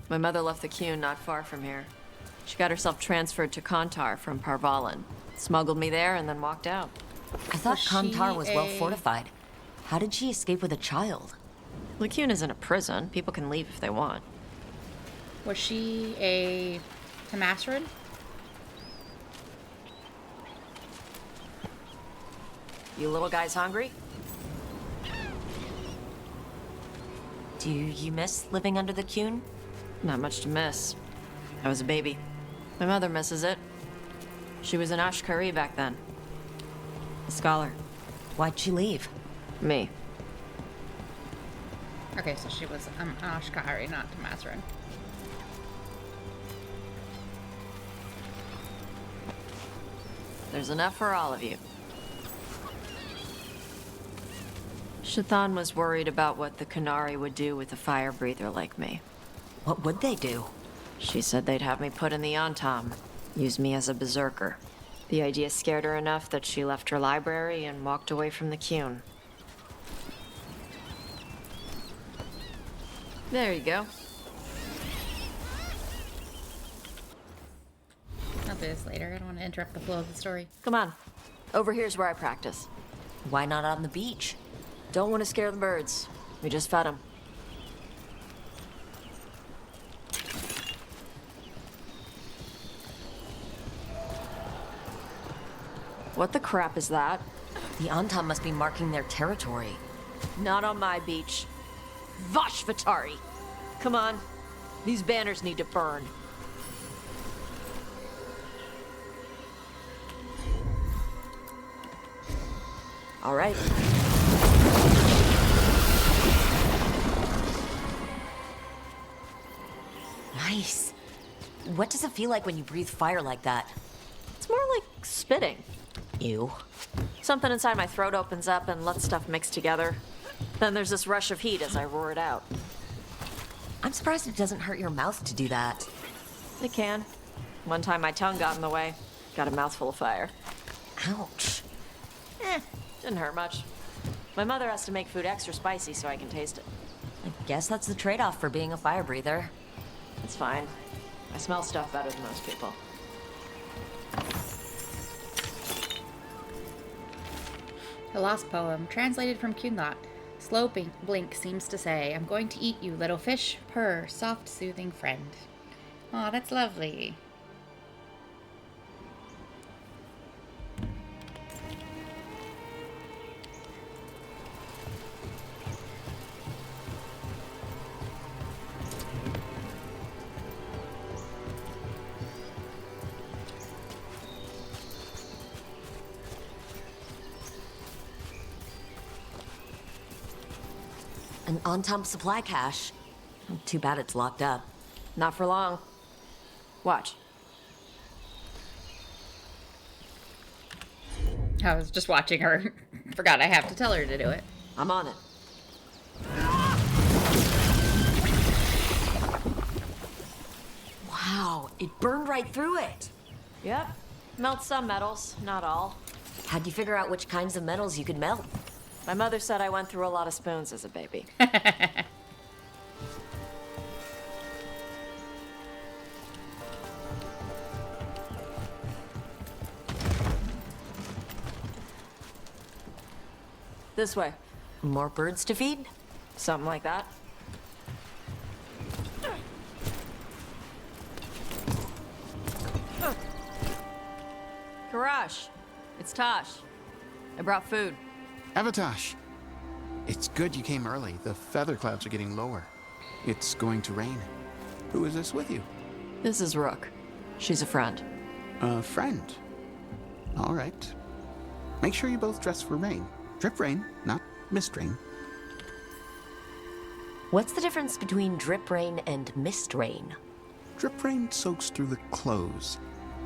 My mother left the Qun not far from here. She got herself transferred to Kantar from Parvalan. Smuggled me there and then walked out. I thought Was Kantar she was well a- fortified. How did she escape with a child? The Qun isn't a prison. People can leave if they want. Was she a Tamasaran? You little guys hungry? Do you miss living under the Qun? Not much to miss. I was a baby. My mother misses it. She was an Ashkari back then. A scholar. Why'd she leave? Me. Okay, so she was Ashkari, not Tamasaran. There's enough for all of you. Shathan was worried about what the Kunari would do with a fire breather like me. What would they do? She said they'd have me put in the Antam, use me as a berserker. The idea scared her enough that she left her library and walked away from the Qun. There you go. I'll do this later. I don't want to interrupt the flow of the story. Come on. Over here's where I practice. Why not on the beach? Don't want to scare the birds. We just fed them. What the crap is that? The Antam must be marking their territory. Not on my beach. Vashvatari! Come on. These banners need to burn. All right. Nice. What does it feel like when you breathe fire like that? It's more like spitting. Ew. Something inside my throat opens up and lets stuff mix together. Then there's this rush of heat as I roar it out. I'm surprised it doesn't hurt your mouth to do that. It can. One time my tongue got in the way. Got a mouthful of fire. Ouch. Didn't hurt much. My mother has to make food extra spicy so I can taste it. I guess that's the trade-off for being a fire breather. It's fine. I smell stuff better than most people. The Lost Poem, translated from Kunlat. Slow blink seems to say, I'm going to eat you, little fish, purr, soft, soothing friend. Aw, that's lovely. An on-time supply cache. Too bad it's locked up. Not for long. Watch. I was just watching her. Forgot I have to tell her to do it. I'm on it. Wow, it burned right through it. Yep. Melt some metals, not all. How'd you figure out which kinds of metals you could melt? My mother said I went through a lot of spoons as a baby. This way. More birds to feed? Something like that. Karash, it's Tosh. I brought food. Avatosh, it's good you came early. The feather clouds are getting lower. It's going to rain. Who is this with you? This is Rook. She's a friend. A friend. All right. Make sure you both dress for rain. Drip rain, not mist rain. What's the difference between drip rain and mist rain? Drip rain soaks through the clothes.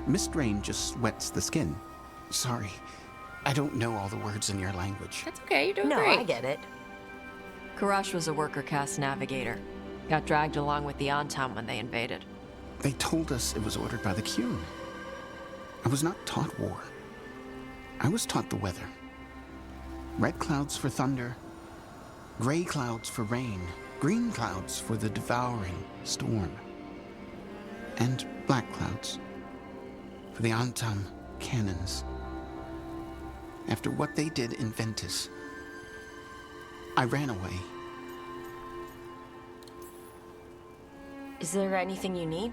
Mist rain just wets the skin. Sorry, I don't know all the words in your language. That's okay, you're doing No, great. I get it. Karash was a worker caste navigator. Got dragged along with the Antam when they invaded. They told us it was ordered by the Qun. I was not taught war. I was taught the weather. Red clouds for thunder, gray clouds for rain, green clouds for the devouring storm, and black clouds for the Antam cannons. After what they did in Ventus, I ran away. Is there anything you need?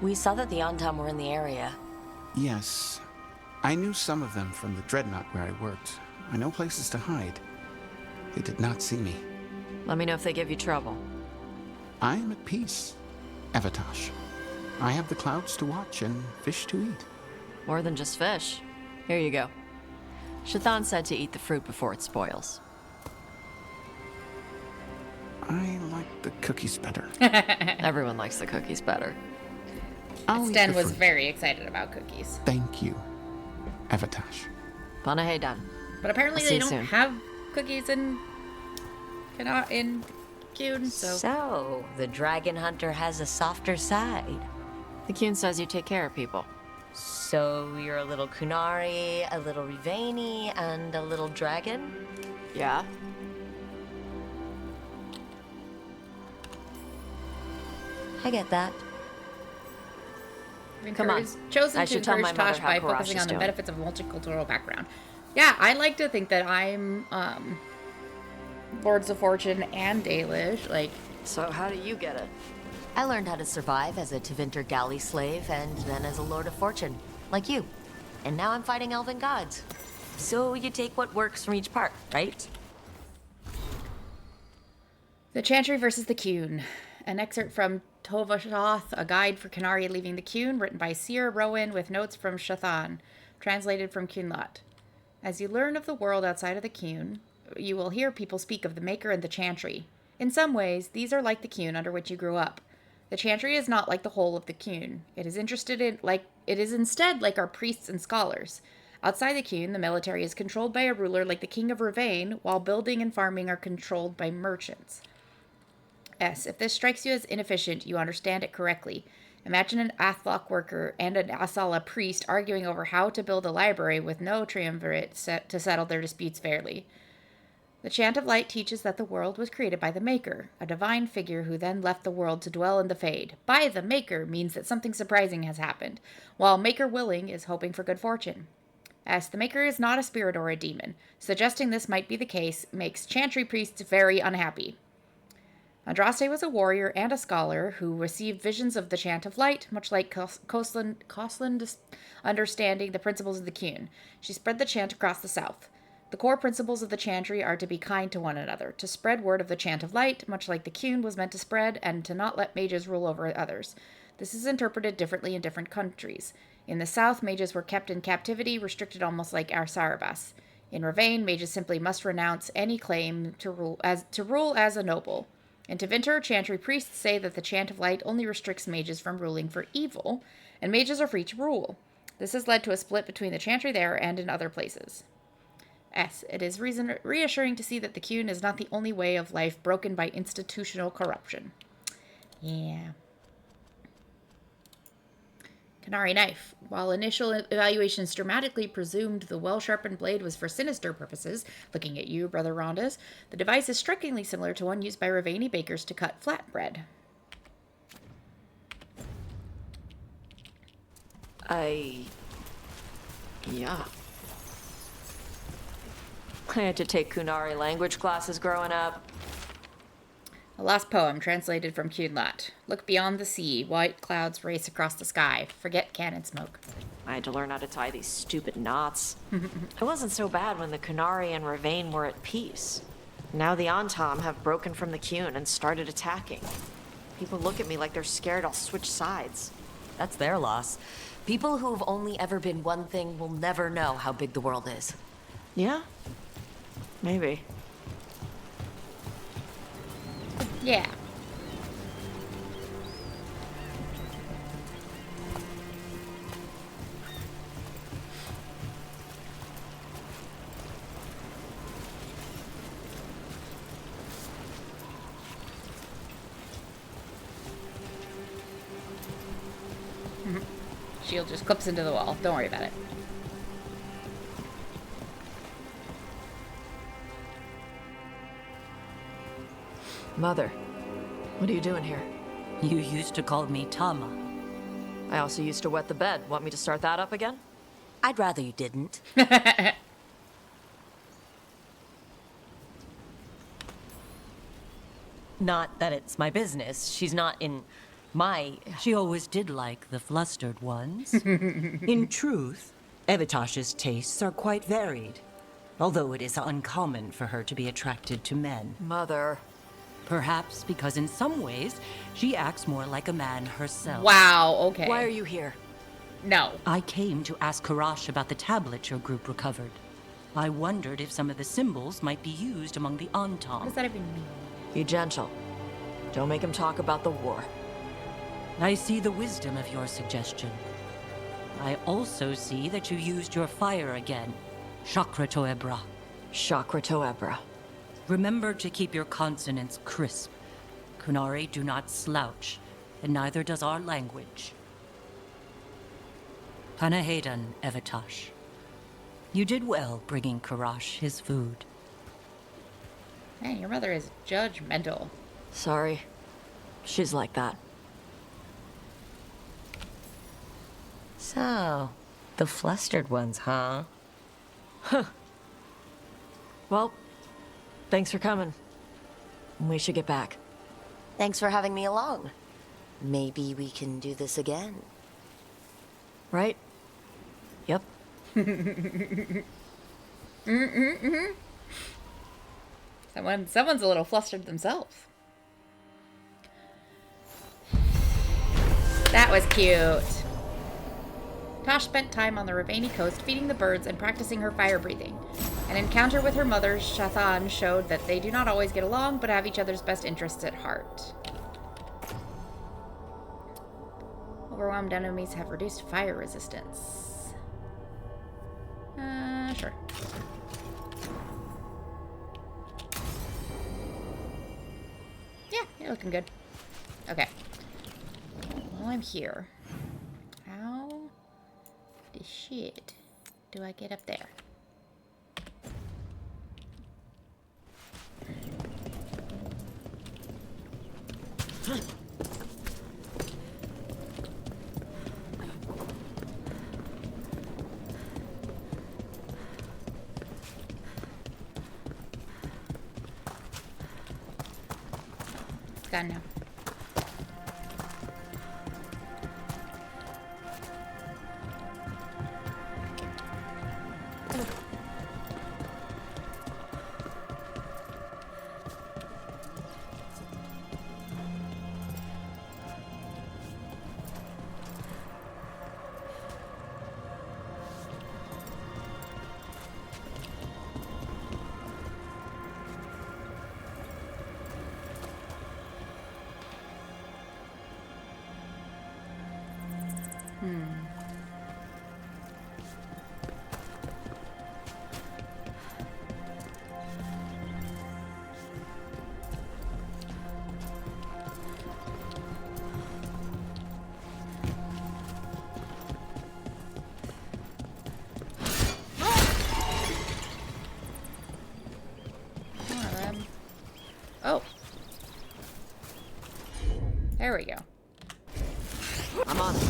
We saw that the Antam were in the area. Yes, I knew some of them from the dreadnought where I worked. I know places to hide. They did not see me. Let me know if they give you trouble. I am at peace, Avatosh. I have the clouds to watch and fish to eat. More than just fish. Here you go. Shathan said to eat the fruit before it spoils. I like the cookies better. Everyone likes the cookies better. I'll eat Sten the was fruit. very excited about cookies. Thank you, Avatosh. Panahedan. But apparently I'll they see you don't soon. have cookies in Qun, so... So, the dragon hunter has a softer side. The Qun says you take care of people. So, you're a little Kunari, a little Rivani, and a little dragon? Yeah? I get that. Come on. Chosen I to should tell my encourage mother Tosh how by Karash focusing is on the doing. benefits of multicultural background. Yeah, I like to think that I'm Lords of Fortune and Dalish. Like, So how do you get it? I learned how to survive as a Tevinter galley slave and then as a Lord of Fortune, like you. And now I'm fighting elven gods. So you take what works from each part, right? The Chantry versus the Qun. An excerpt from Tovashoth, A Guide for Qunari Leaving the Qun, written by Seer Rowan with notes from Shathan, translated from Qunlat. As you learn of the world outside of the Qun, you will hear people speak of the Maker and the Chantry. In some ways, these are like the Qun under which you grew up. The Chantry is not like the whole of the Qun. It is instead like our priests and scholars. Outside the Qun, the military is controlled by a ruler like the King of Ravain, while building and farming are controlled by merchants. S. If this strikes you as inefficient, you understand it correctly. Imagine an Athlock worker and an Asala priest arguing over how to build a library with no triumvirate to settle their disputes fairly. The Chant of Light teaches that the world was created by the Maker, a divine figure who then left the world to dwell in the Fade. By the Maker means that something surprising has happened, while Maker willing is hoping for good fortune. S. The Maker is not a spirit or a demon. Suggesting this might be the case makes Chantry priests very unhappy. Andraste was a warrior and a scholar who received visions of the Chant of Light, much like Kosland understanding the principles of the Qun. She spread the chant across the south. The core principles of the Chantry are to be kind to one another, to spread word of the Chant of Light, much like the Qun was meant to spread, and to not let mages rule over others. This is interpreted differently in different countries. In the south, mages were kept in captivity, restricted almost like our Sarabas. In Ravain, mages simply must renounce any claim to rule as a noble. In Tevinter, Chantry priests say that the Chant of Light only restricts mages from ruling for evil, and mages are free to rule. This has led to a split between the Chantry there and in other places. S. It is reassuring to see that the Qun is not the only way of life broken by institutional corruption. Yeah. Qunari knife. While initial evaluations dramatically presumed the well-sharpened blade was for sinister purposes, looking at you, Brother Rondas, the device is strikingly similar to one used by Ravani bakers to cut flatbread. Yeah. I had to take Qunari language classes growing up. A lost poem translated from Qunlat. Look beyond the sea. White clouds race across the sky. Forget cannon smoke. I had to learn how to tie these stupid knots. It wasn't so bad when the Qunari and Ravane were at peace. Now the Antom have broken from the Qun and started attacking. People look at me like they're scared I'll switch sides. That's their loss. People who have only ever been one thing will never know how big the world is. Yeah? Maybe. Yeah. Shield just clips into the wall. Don't worry about it. Mother, what are you doing here? You used to call me Tama. I also used to wet the bed. Want me to start that up again? I'd rather you didn't. Not that it's my business. She's not in my... She always did like the flustered ones. In truth, Evitash's tastes are quite varied, although it is uncommon for her to be attracted to men. Mother. Perhaps because in some ways, she acts more like a man herself. Wow, okay. Why are you here? No. I came to ask Karash about the tablet your group recovered. I wondered if some of the symbols might be used among the Antom. What does that even mean? Be gentle. Don't make him talk about the war. I see the wisdom of your suggestion. I also see that you used your fire again. Chakra Toebra. Chakra Toebra. Remember to keep your consonants crisp. Qunari do not slouch, and neither does our language. Panahedan, Evitash. You did well bringing Karash his food. Man, your mother is judgmental. Sorry. She's like that. So, the flustered ones, huh? Well, thanks for coming. We should get back. Thanks for having me along. Maybe we can do this again. Right? Yep. Someone's a little flustered themselves. That was cute. Tosh spent time on the Ravani coast feeding the birds and practicing her fire breathing. An encounter with her mother, Shathan, showed that they do not always get along, but have each other's best interests at heart. Overwhelmed enemies have reduced fire resistance. Sure. Yeah, you're looking good. Okay. While I'm here, how the shit do I get up there? It's gone now. There we go. I'm on it.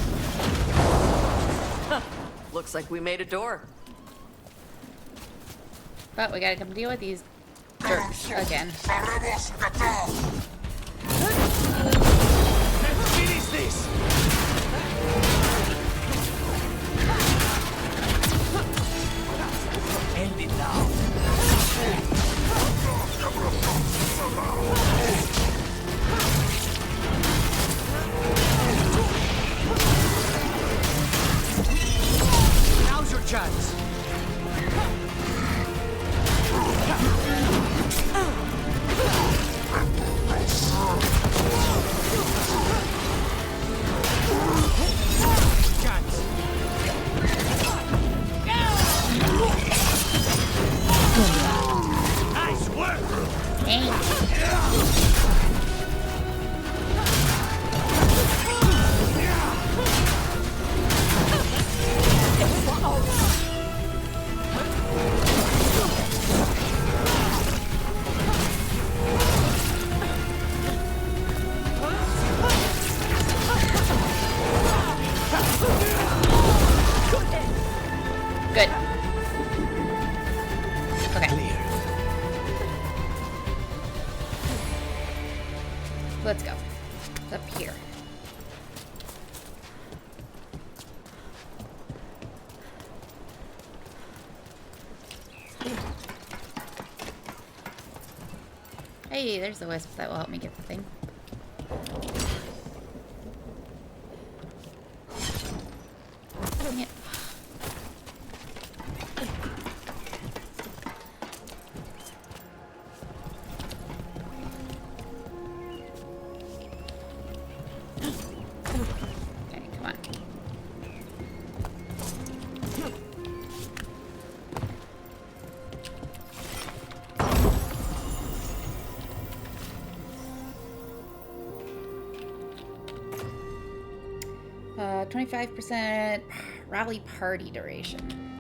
Huh. Looks like we made a door. But we gotta come deal with these jerks again. Let's finish this! End it now. Now's your chance. Chance. Nice work. Good. Okay. Clear. Let's go. It's up here. Hey, there's the wisp that will help me get the thing. Dang it. Okay, come on. Uh, 25% rally party duration.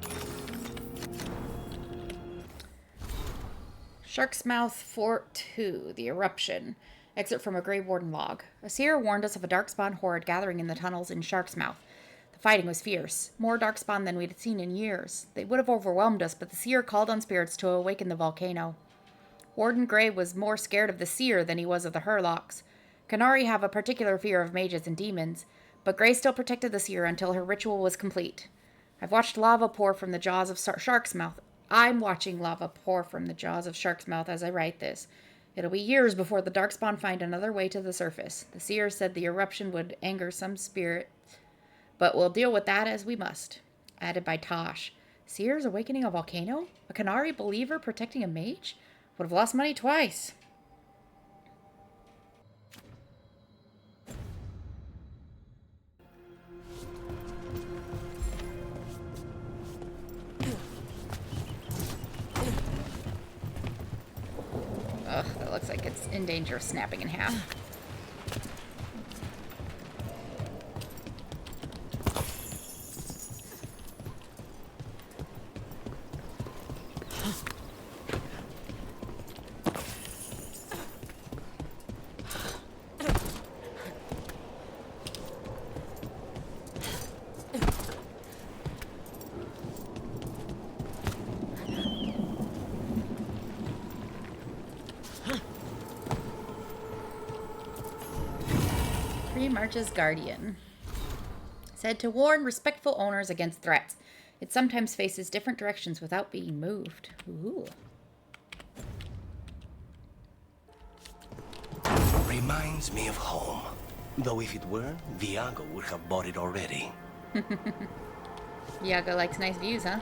Shark's Mouth Fort 2, The Eruption. Excerpt from a Grey Warden log. A seer warned us of a darkspawn horde gathering in the tunnels in Shark's Mouth. The fighting was fierce. More darkspawn than we'd seen in years. They would have overwhelmed us, but the seer called on spirits to awaken the volcano. Warden Grey was more scared of the seer than he was of the Hurlocks. Canary have a particular fear of mages and demons, but Grey still protected the seer until her ritual was complete. I've watched lava pour from the jaws of Shark's Mouth. I'm watching lava pour from the jaws of Shark's Mouth as I write this. It'll be years before the Darkspawn find another way to the surface. The seer said the eruption would anger some spirit, but we'll deal with that as we must. Added by Tosh. Seer's awakening a volcano? A Canary believer protecting a mage? Would have lost money twice. Ugh, that looks like it's in danger of snapping in half. March's Guardian. Said to warn respectful owners against threats. It sometimes faces different directions without being moved. Ooh. Reminds me of home. Though if it were, Viago would have bought it already. Viago likes nice views, huh?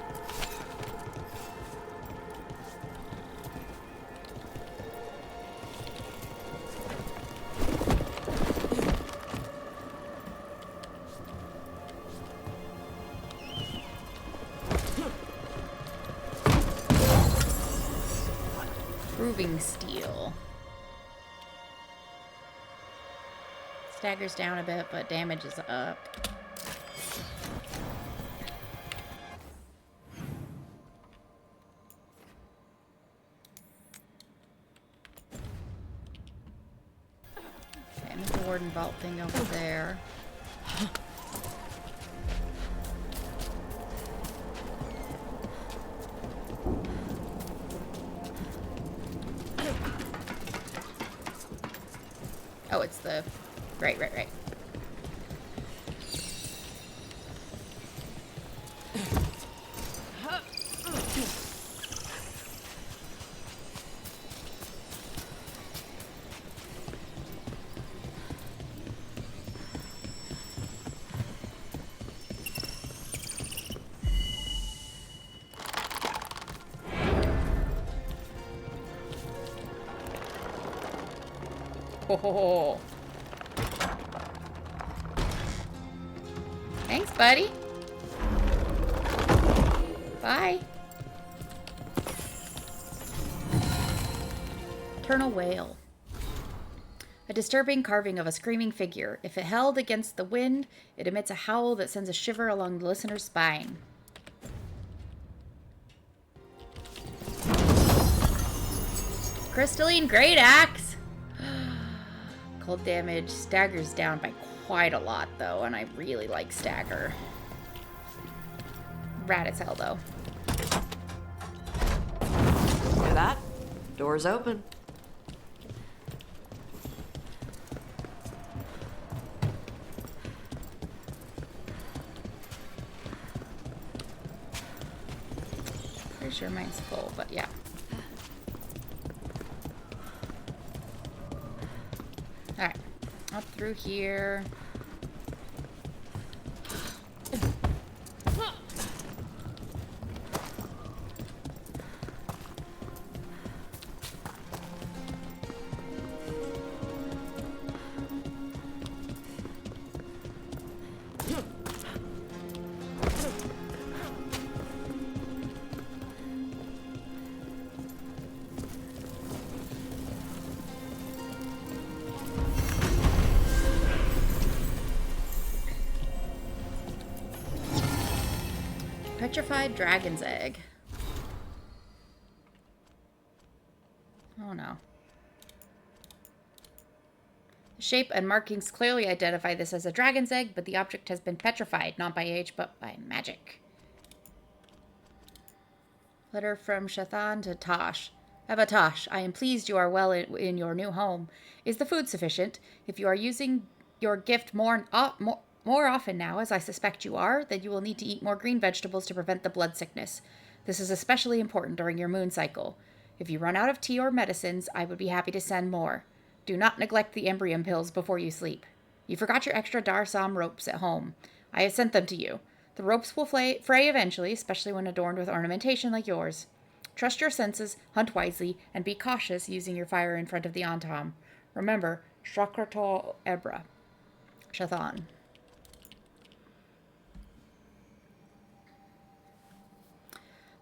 Proving steel. Staggers down a bit, but damage is up. Okay, I'm gonna warden vault thing over there. Oh, it's the... Right. Oh. Thanks, buddy. Bye. Eternal Wail. A disturbing carving of a screaming figure. If it held against the wind, it emits a howl that sends a shiver along the listener's spine. Crystalline Great Axe. Cold damage staggers down by quite a lot, though, and I really like stagger. Rad as hell, though. Hear that? Door's open. Pretty sure mine's full, but yeah. Alright, up through here. Petrified dragon's egg. Oh no. The shape and markings clearly identify this as a dragon's egg, but the object has been petrified, not by age, but by magic. Letter from Shathan to Tosh. Avatosh, I am pleased you are well in your new home. Is the food sufficient? If you are using your gift more often now, as I suspect you are, then you will need to eat more green vegetables to prevent the blood sickness. This is especially important during your moon cycle. If you run out of tea or medicines, I would be happy to send more. Do not neglect the embryum pills before you sleep. You forgot your extra Darsam ropes at home. I have sent them to you. The ropes will fray eventually, especially when adorned with ornamentation like yours. Trust your senses, hunt wisely, and be cautious using your fire in front of the Antom. Remember, Shakrato Ebra. Shathan.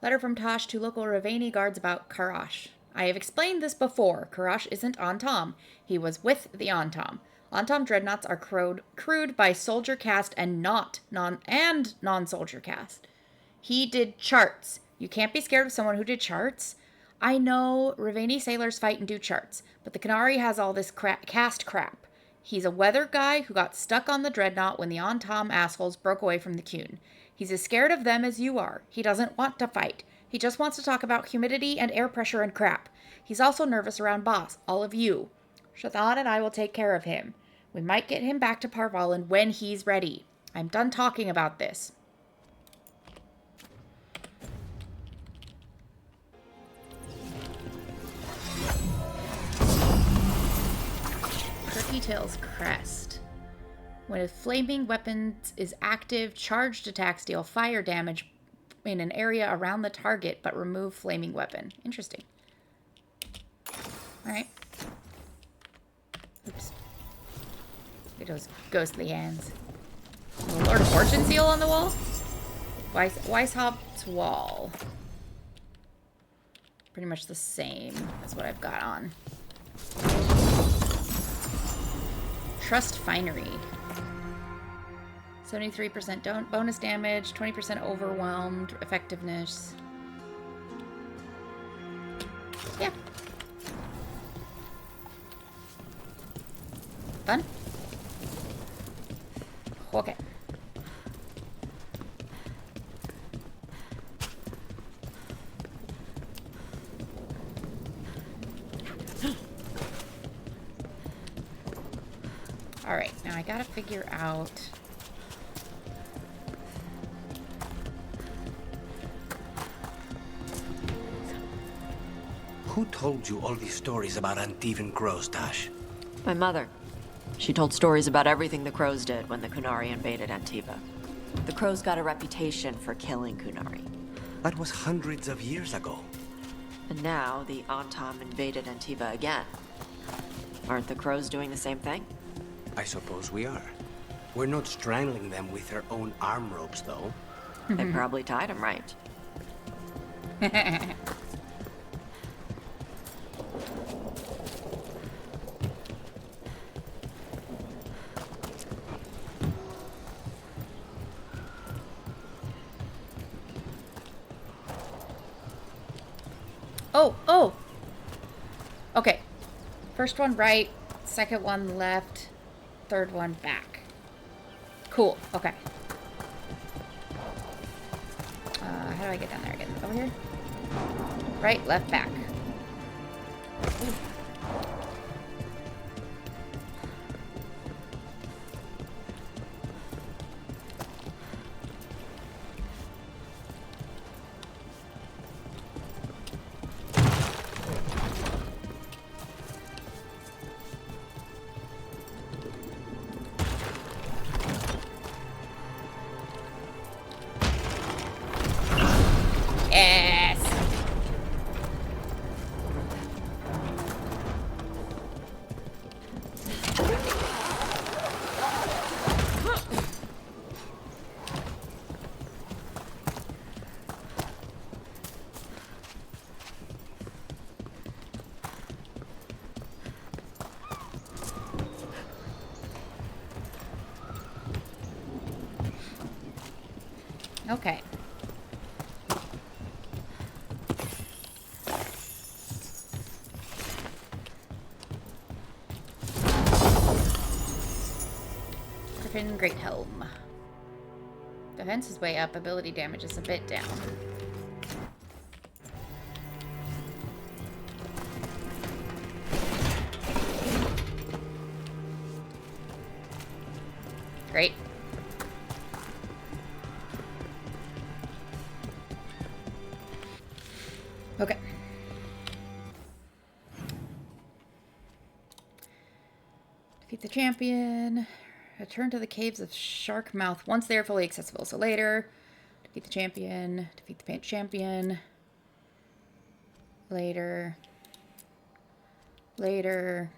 Letter from Tosh to local Ravani guards about Karash. I have explained this before. Karash isn't Antom. He was with the Antom. Antom dreadnoughts are crewed by soldier caste and non-soldier caste. He did charts. You can't be scared of someone who did charts. I know Ravani sailors fight and do charts, but the Canary has all this caste crap. He's a weather guy who got stuck on the dreadnought when the Antom assholes broke away from the Qun. He's as scared of them as you are. He doesn't want to fight. He just wants to talk about humidity and air pressure and crap. He's also nervous around Boss, all of you. Shathan and I will take care of him. We might get him back to Parvalin when he's ready. I'm done talking about this. Turkey Tail's Crest. When a flaming weapon is active, charged attacks deal fire damage in an area around the target, but remove flaming weapon. Interesting. Alright. Oops. Look at those ghostly hands. The Lord of Fortune seal on the wall? Weishaupt wall. Pretty much the same as what I've got on. Trust Finery. 73% bonus damage, 20% overwhelmed effectiveness. Yeah. Fun. Okay. Alright, now I gotta figure out... Who told you all these stories about Antivan crows, Dash? My mother. She told stories about everything the Crows did when the Qunari invaded Antiva. The Crows got a reputation for killing Qunari. That was hundreds of years ago. And now the Antam invaded Antiva again. Aren't the Crows doing the same thing? I suppose we are. We're not strangling them with their own arm ropes, though. They probably tied him right. Oh! Okay. First one right, second one left, third one back. Cool. Okay. How do I get down there again? Over here? Right, left, back. Yes! Okay. Griffin Greathelm. Defense is way up, ability damage is a bit down. Great. Okay. Defeat the champion. Return to the caves of Sharkmouth once they are fully accessible. So later. Defeat the champion. Defeat the champion. Later. Later.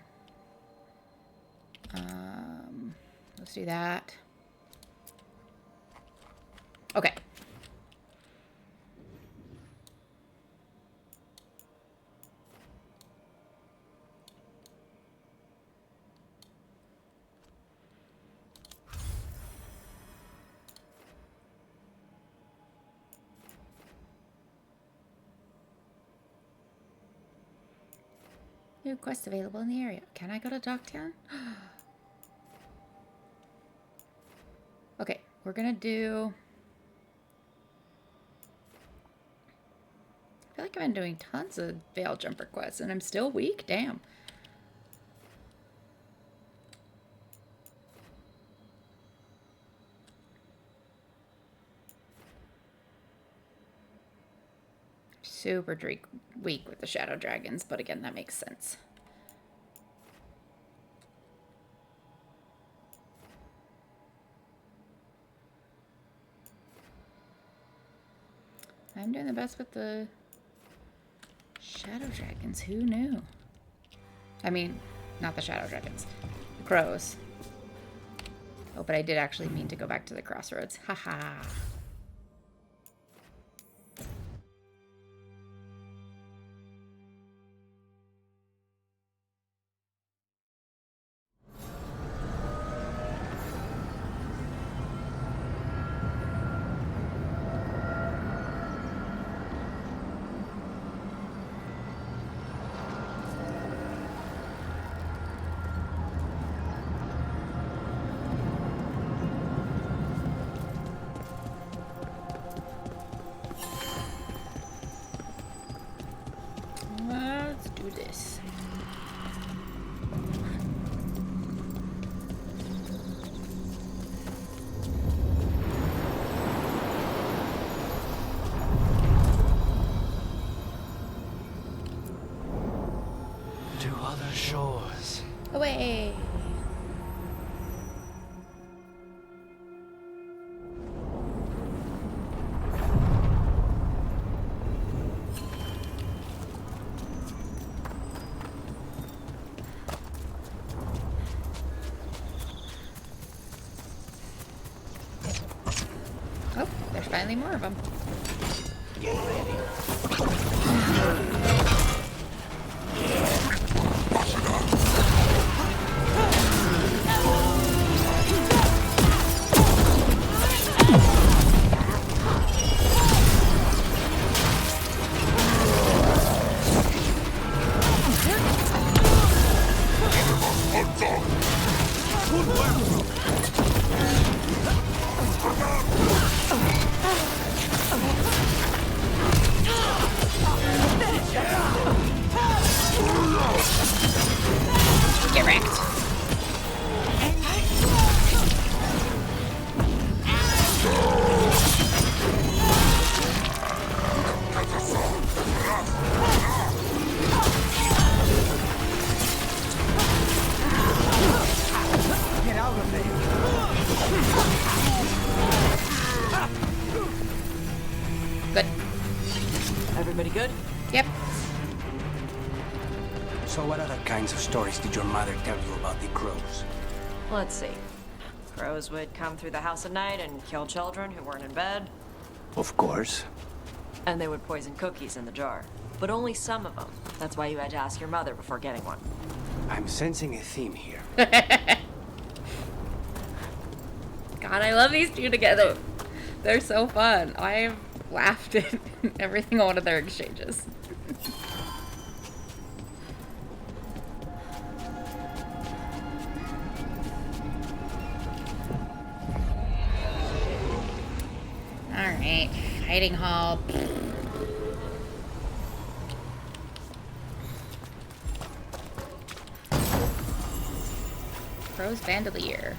Let's do that. Okay. New quests available in the area. Can I go to Docktown? Okay, we're gonna do... I feel like I've been doing tons of Veil Jumper quests and I'm still weak? Damn. Super weak with the Shadow Dragons, but again, that makes sense. I'm doing the best with the Shadow Dragons. Who knew? I mean, not the Shadow Dragons. The Crows. Oh, but I did actually mean to go back to the crossroads. Haha. this. To other shores. Away! Oh, there's finally more of them. Get ready. Get wrecked. Get out of there. Good. Everybody good? Yep. So what other kinds of stories did your mother tell you about the crows? Let's see. Crows would come through the house at night and kill children who weren't in bed. Of course. And they would poison cookies in the jar. But only some of them. That's why you had to ask your mother before getting one. I'm sensing a theme here. God, I love these two together. They're so fun. I've laughed at every single one of their exchanges. Alright, fighting hall. Crow's Bandolier.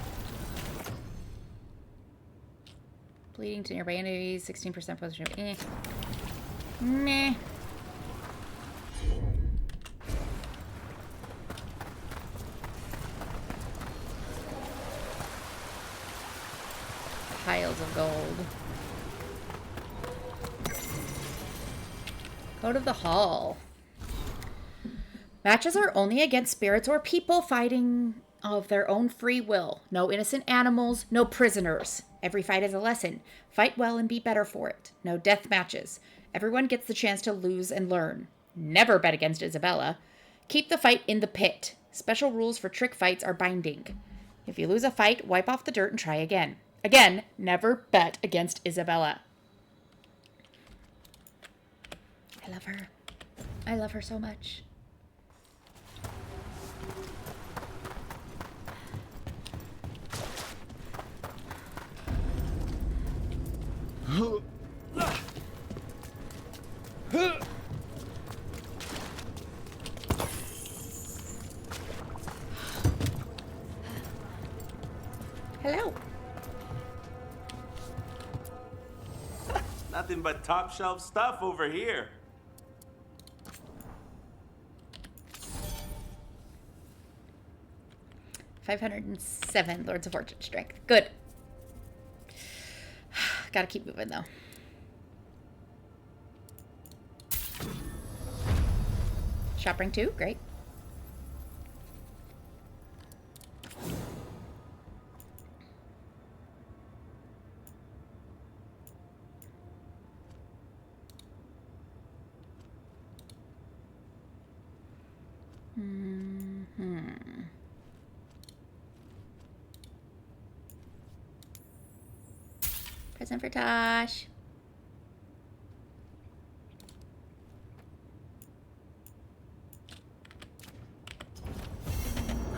Bleeding to nearby enemies, 16% potion. Meh. Piles of gold. Code of the Hall. Matches are only against spirits or people fighting of their own free will. No innocent animals, no prisoners. Every fight is a lesson. Fight well and be better for it. No death matches. Everyone gets the chance to lose and learn. Never bet against Isabella. Keep the fight in the pit. Special rules for trick fights are binding. If you lose a fight, wipe off the dirt and try again. Again, never bet against Isabella. I love her. I love her so much. Hello. Nothing but top shelf stuff over here. $507 Lords of Fortune strength. Good. Gotta keep moving though. Shop ring 2, great. Present for Tosh.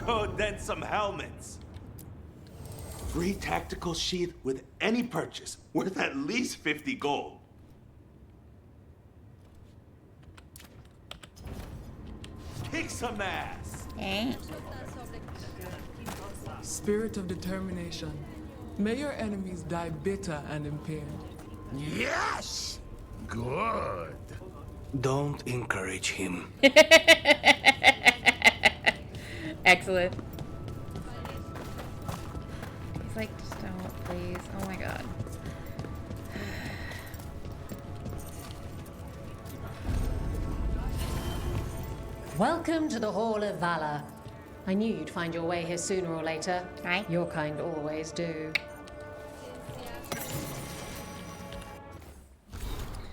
Go dent some helmets. Free tactical sheath with any purchase, worth at least 50 gold. some ass. Eh? Spirit of determination. May your enemies die bitter and in pain. Yes! Good. Don't encourage him. Excellent. He's like, just don't, please. Oh my god. Welcome to the Hall of Valor. I knew you'd find your way here sooner or later. Right. Your kind always do.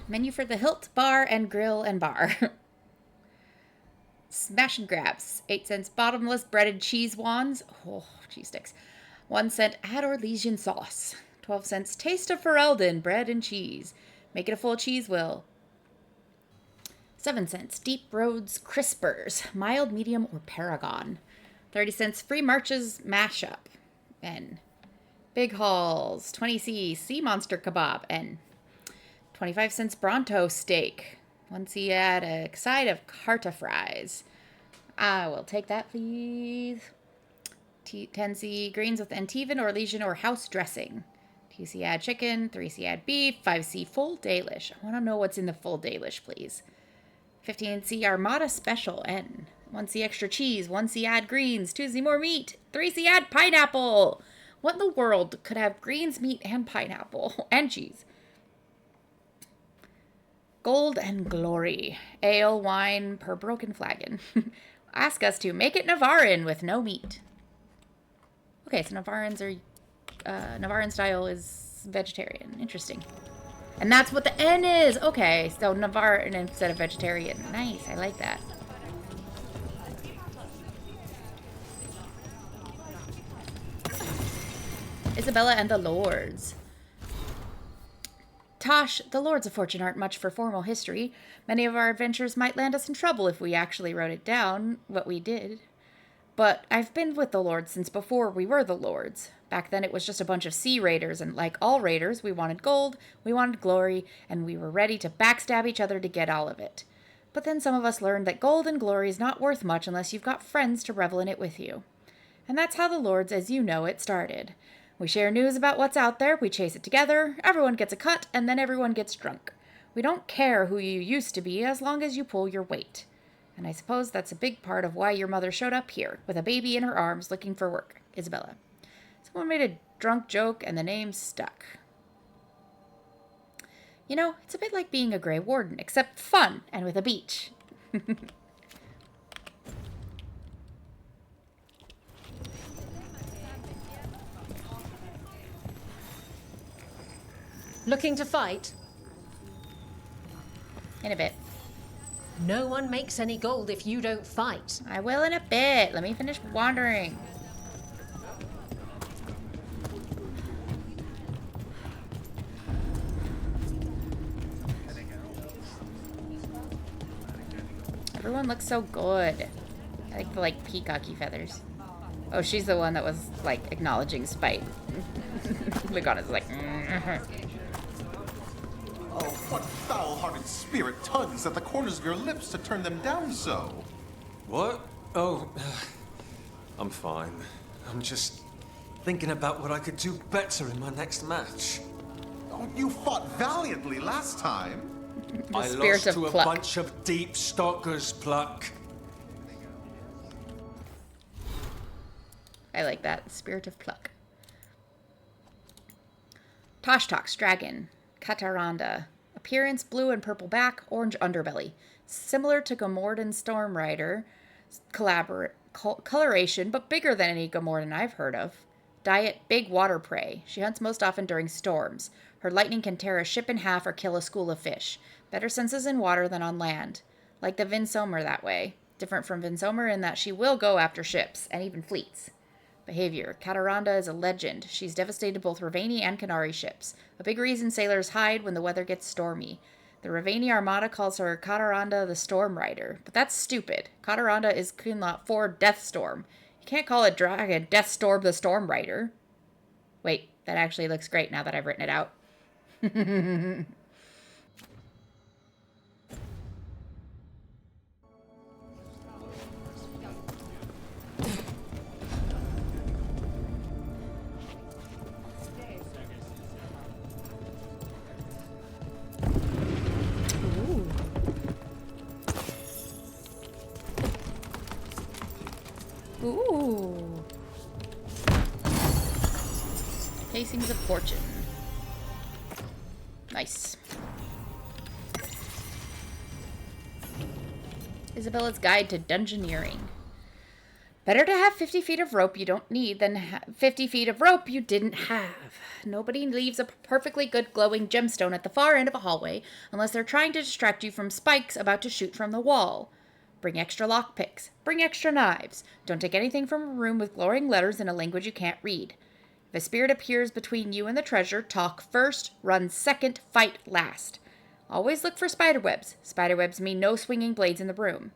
Menu for the Hilt Bar and Grill and Bar. Smash and grabs. 8 cents bottomless breaded cheese wands. Oh, cheese sticks. 1 cent add or Legion sauce. 12 cents taste of Ferelden bread and cheese. Make it a full cheese will. 7 cents Deep Roads Crispers. Mild, medium, or Paragon. 30 cents free marches mashup. N. Big Halls. 20C sea monster kebab. N. 25 cents Bronto steak. 1C add a side of carta fries. I will take that, please. 10C greens with Antivan or Legion or house dressing. 2C add chicken. 3C add beef. 5C full dalish. I want to know what's in the full dalish, please. 15C Armada Special N. 1C extra cheese. 1C add greens. 2C more meat. 3C add pineapple. What in the world could have greens, meat, and pineapple? And cheese. Gold and glory. Ale, wine per broken flagon. Ask us to make it Navarin with no meat. Okay, so Navarans are... Navarin style is vegetarian. Interesting. And that's what the N is! Okay, so Navarin instead of vegetarian. Nice, I like that. Isabella and the Lords. Tosh, the Lords of Fortune aren't much for formal history. Many of our adventures might land us in trouble if we actually wrote it down, what we did. But I've been with the Lords since before we were the Lords. Back then it was just a bunch of sea raiders, and like all raiders, we wanted gold, we wanted glory, and we were ready to backstab each other to get all of it. But then some of us learned that gold and glory is not worth much unless you've got friends to revel in it with you. And that's how the Lords, as you know it, started. We share news about what's out there, we chase it together, everyone gets a cut, and then everyone gets drunk. We don't care who you used to be as long as you pull your weight. And I suppose that's a big part of why your mother showed up here, with a baby in her arms looking for work. Isabella. Someone made a drunk joke and the name stuck. You know, it's a bit like being a Grey Warden, except fun and with a beach. Looking to fight? In a bit. No one makes any gold if you don't fight. I will in a bit. Let me finish wandering. Everyone looks so good. I like the peacocky feathers. Oh, she's the one that was like acknowledging spite. Lugana's like, Oh, what foul-hearted spirit tugs at the corners of your lips to turn them down so? What? Oh, I'm fine. I'm just thinking about what I could do better in my next match. Oh, you fought valiantly last time. I lost to a bunch of deep stalkers, Pluck. I like that. Spirit of pluck. Toshtox Dragon. Kataranda. Appearance, blue and purple back, orange underbelly. Similar to Gamordan Stormrider. Coloration, but bigger than any Gamordan I've heard of. Diet, big water prey. She hunts most often during storms. Her lightning can tear a ship in half or kill a school of fish. Better senses in water than on land. Like the Vinsomer that way. Different from Vinsomer in that she will go after ships, and even fleets. Behavior. Kataranda is a legend. She's devastated both Ravani and Canary ships. A big reason sailors hide when the weather gets stormy. The Ravani Armada calls her Kataranda the Storm Rider, but that's stupid. Kataranda is Kunlot 4 Deathstorm. You can't call a dragon Deathstorm the Storm Rider. Wait, that actually looks great now that I've written it out. Ooh. Casings of Fortune. Nice. Isabella's Guide to Dungeoneering. Better to have 50 feet of rope you don't need than 50 feet of rope you didn't have. Nobody leaves a perfectly good glowing gemstone at the far end of a hallway unless they're trying to distract you from spikes about to shoot from the wall. Bring extra lockpicks. Bring extra knives. Don't take anything from a room with glowing letters in a language you can't read. If a spirit appears between you and the treasure, talk first, run second, fight last. Always look for spiderwebs. Spiderwebs mean no swinging blades in the room.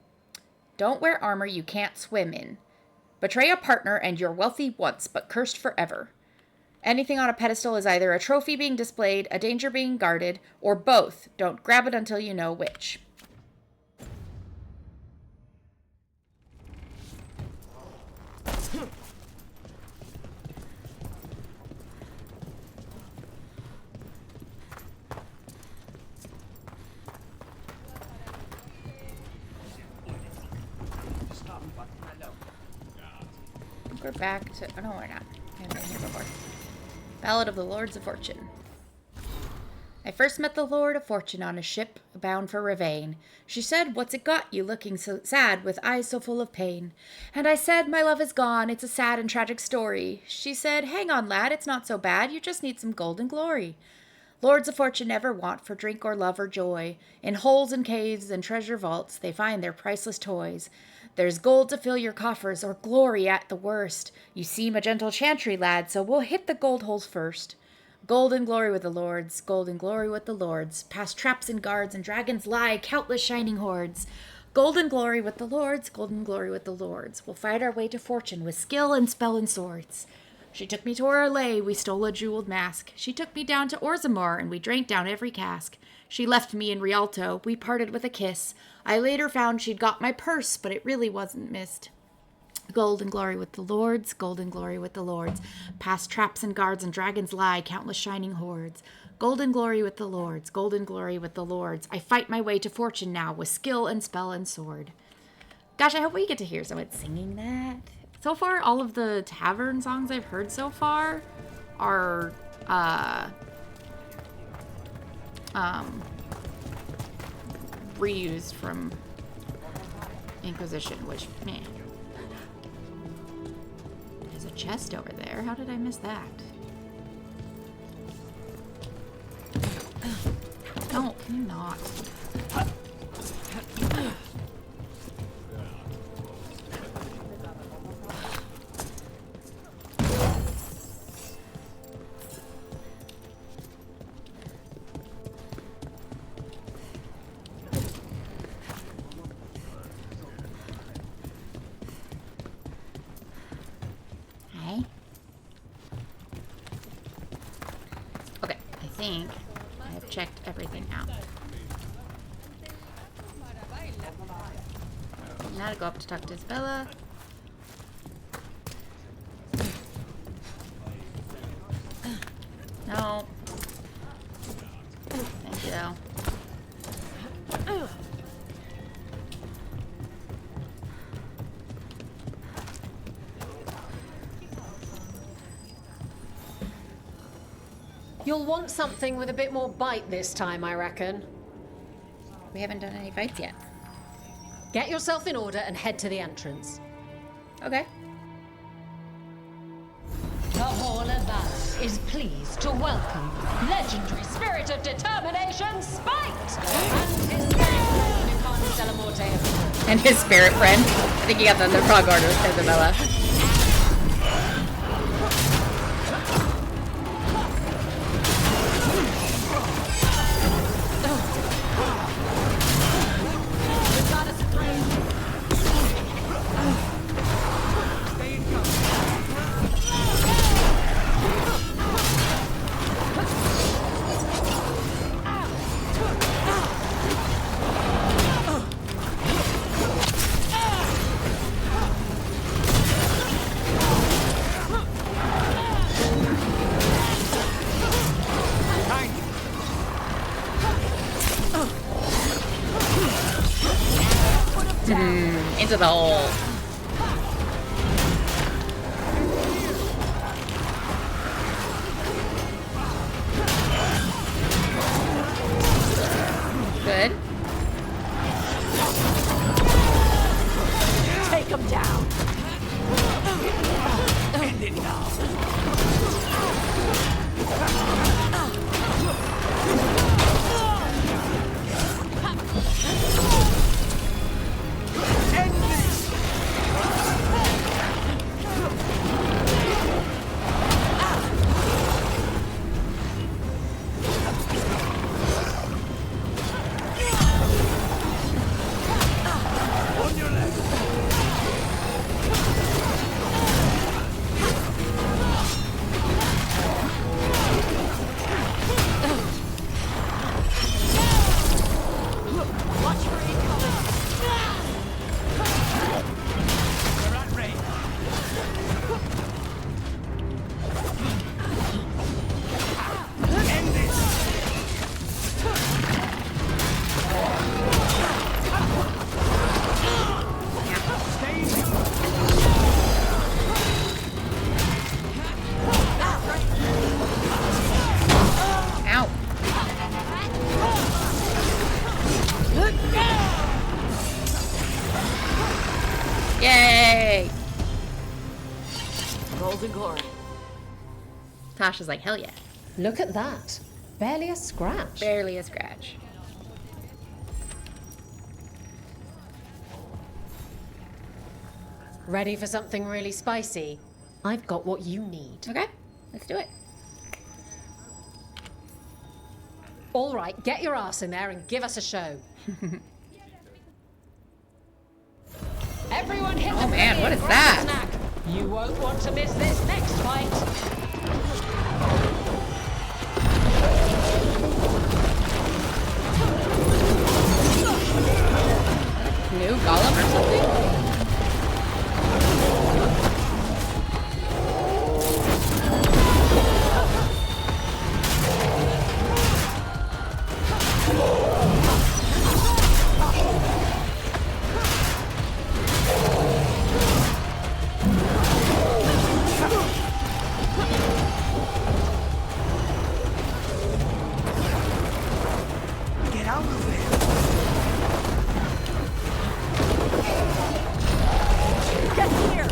Don't wear armor you can't swim in. Betray a partner and you're wealthy once, but cursed forever. Anything on a pedestal is either a trophy being displayed, a danger being guarded, or both. Don't grab it until you know which. We're back to... Oh, no, we're not. I've been here before. Ballad of the Lords of Fortune. I first met the Lord of Fortune on a ship bound for Ravane. She said, "What's it got you looking so sad with eyes so full of pain?" And I said, "My love is gone. It's a sad and tragic story." She said, "Hang on, lad. It's not so bad. You just need some golden glory." Lords of Fortune never want for drink or love or joy. In holes and caves and treasure vaults they find their priceless toys. There's gold to fill your coffers, or glory at the worst. You seem a gentle chantry, lad, so we'll hit the gold holes first. Gold and glory with the lords, gold and glory with the lords. Past traps and guards and dragons lie, countless shining hordes. Gold and glory with the lords, gold and glory with the lords. We'll fight our way to fortune with skill and spell and swords. She took me to where I lay, we stole a jeweled mask. She took me down to Orzammar, and we drank down every cask. She left me in Rialto, we parted with a kiss. I later found she'd got my purse, but it really wasn't missed. Gold and glory with the lords, gold and glory with the lords. Past traps and guards and dragons lie, countless shining hordes. Gold and glory with the lords, gold and glory with the lords. I fight my way to fortune now with skill and spell and sword. Gosh, I hope we get to hear someone singing that. So far, all of the tavern songs I've heard so far are, reused from Inquisition, which, man. There's a chest over there. How did I miss that? No, can you not? I think I have checked everything out. Now to go up to talk to Isabella. No. Thank you. You'll want something with a bit more bite this time, I reckon. We haven't done any fights yet. Get yourself in order and head to the entrance. Okay. The Hall of Valor is pleased to welcome legendary spirit of determination, Spite, and his spirit friend. I think he got the frog order with Isabella. Into the hole. Good. Take him down. End it now. Yay! Golden glory. Tasha's like, hell yeah. Look at that. Barely a scratch. Barely a scratch. Ready for something really spicy? I've got what you need. Okay, let's do it. All right, get your ass in there and give us a show. Everyone hit Oh the man, button what and is grab a that? snack. You won't want to miss this next fight. New golem or something? Get out of there. Get here.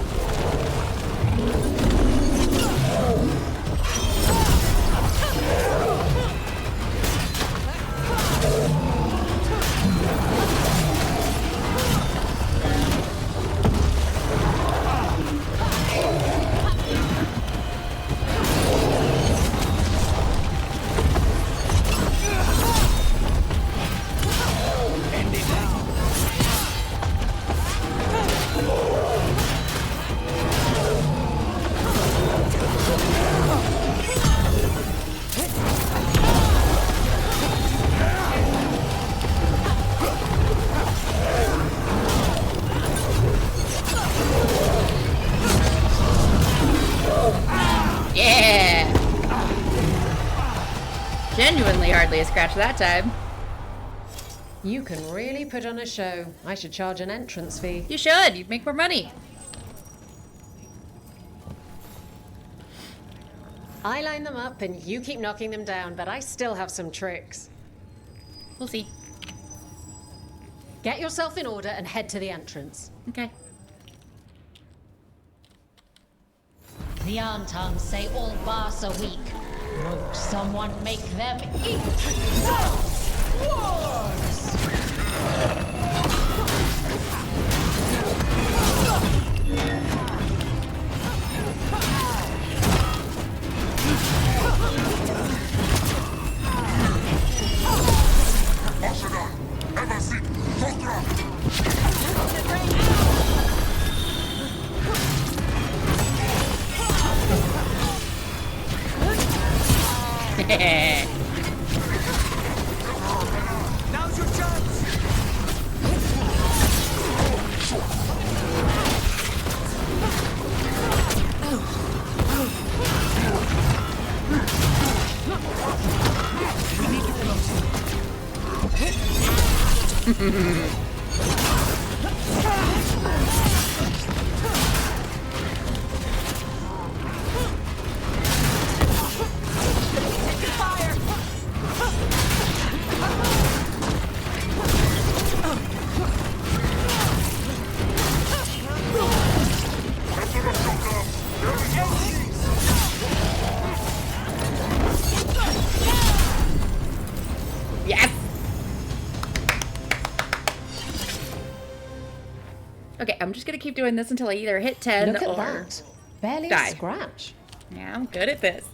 End it now. Yeah! Genuinely hardly a scratch that time. You can really put on a show. I should charge an entrance fee. You should. You'd make more money. I line them up and you keep knocking them down, but I still have some tricks. We'll see. Get yourself in order and head to the entrance. Okay. The Antoms say all bars are weak. Won't someone make them eat those wars? Now's your chance. We need to close. Okay, I'm just gonna keep doing this until I either hit 10 Look at or that. Barely die. a scratch. Yeah, I'm good at this.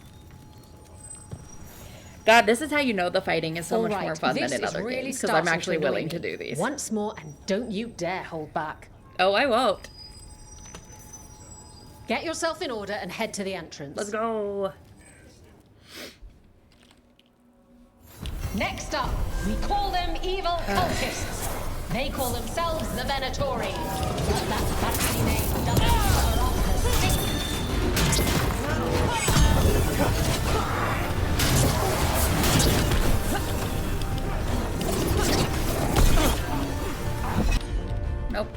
God, this is how you know the fighting is so much more fun than in other games, because I'm actually willing to do these. Once more, and don't you dare hold back. Oh, I won't. Get yourself in order and head to the entrance. Let's go. Next up, we call them evil cultists. They call themselves the Venatori. But that fancy name doesn't cover up the stink. Nope.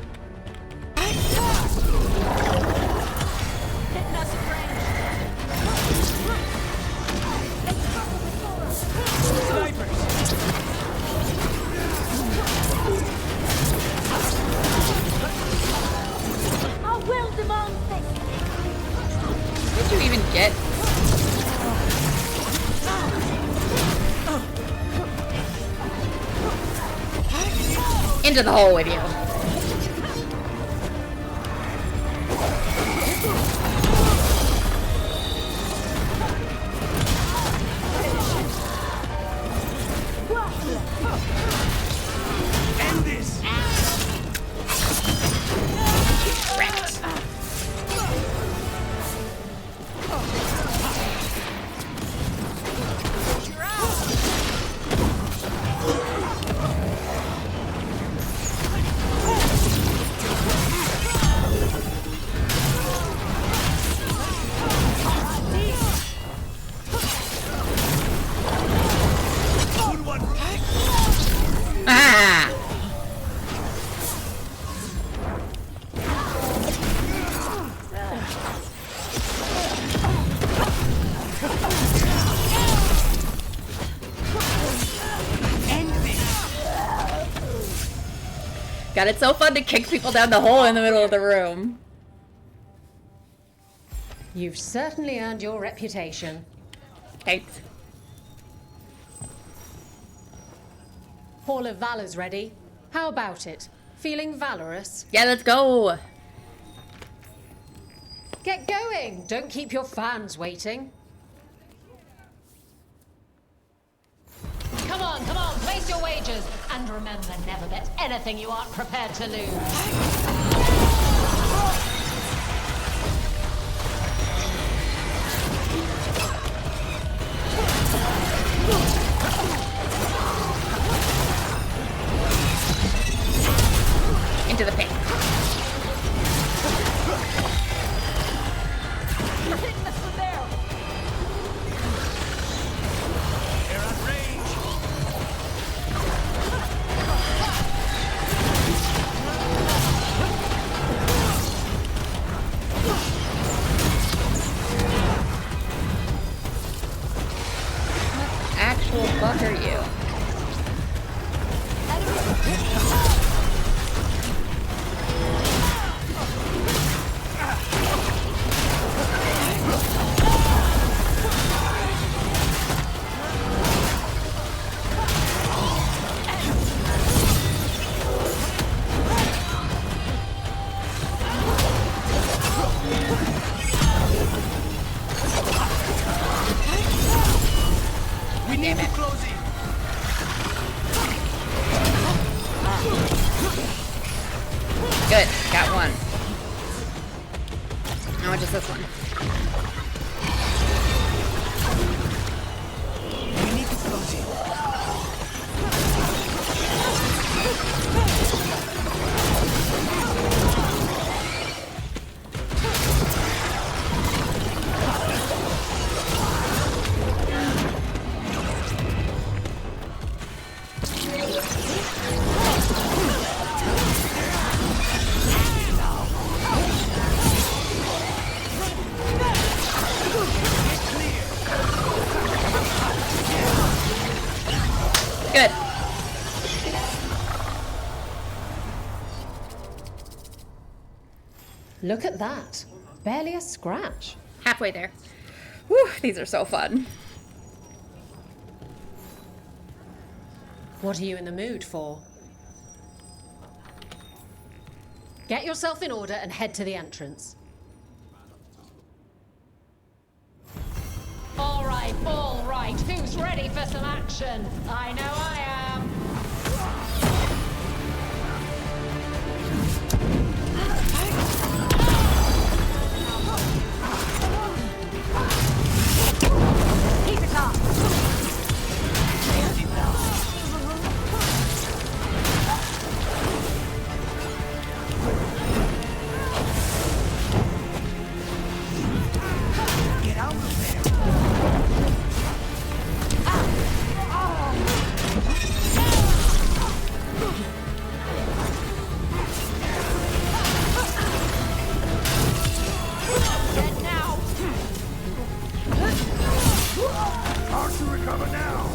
I will demand this. Did you even get? Into the hole with you. End this! Ah! God, it's so fun to kick people down the hole in the middle of the room. You've certainly earned your reputation. Thanks. Hall of Valor's ready. How about it? Feeling valorous? Yeah, let's go. Get going! Don't keep your fans waiting. Come on, place your wagers. And remember, never bet anything you aren't prepared to lose. Into the pit. Actual fuck are you? Damn it. Good, got one. Now just this one. We need to close it. Good. Look at that. Barely a scratch. Halfway there. Whew, these are so fun. What are you in the mood for? Get yourself in order and head to the entrance. All right, all right. Who's ready for some action? I know I am. Keep it up. Get out of there! Dead now. Hard to recover now!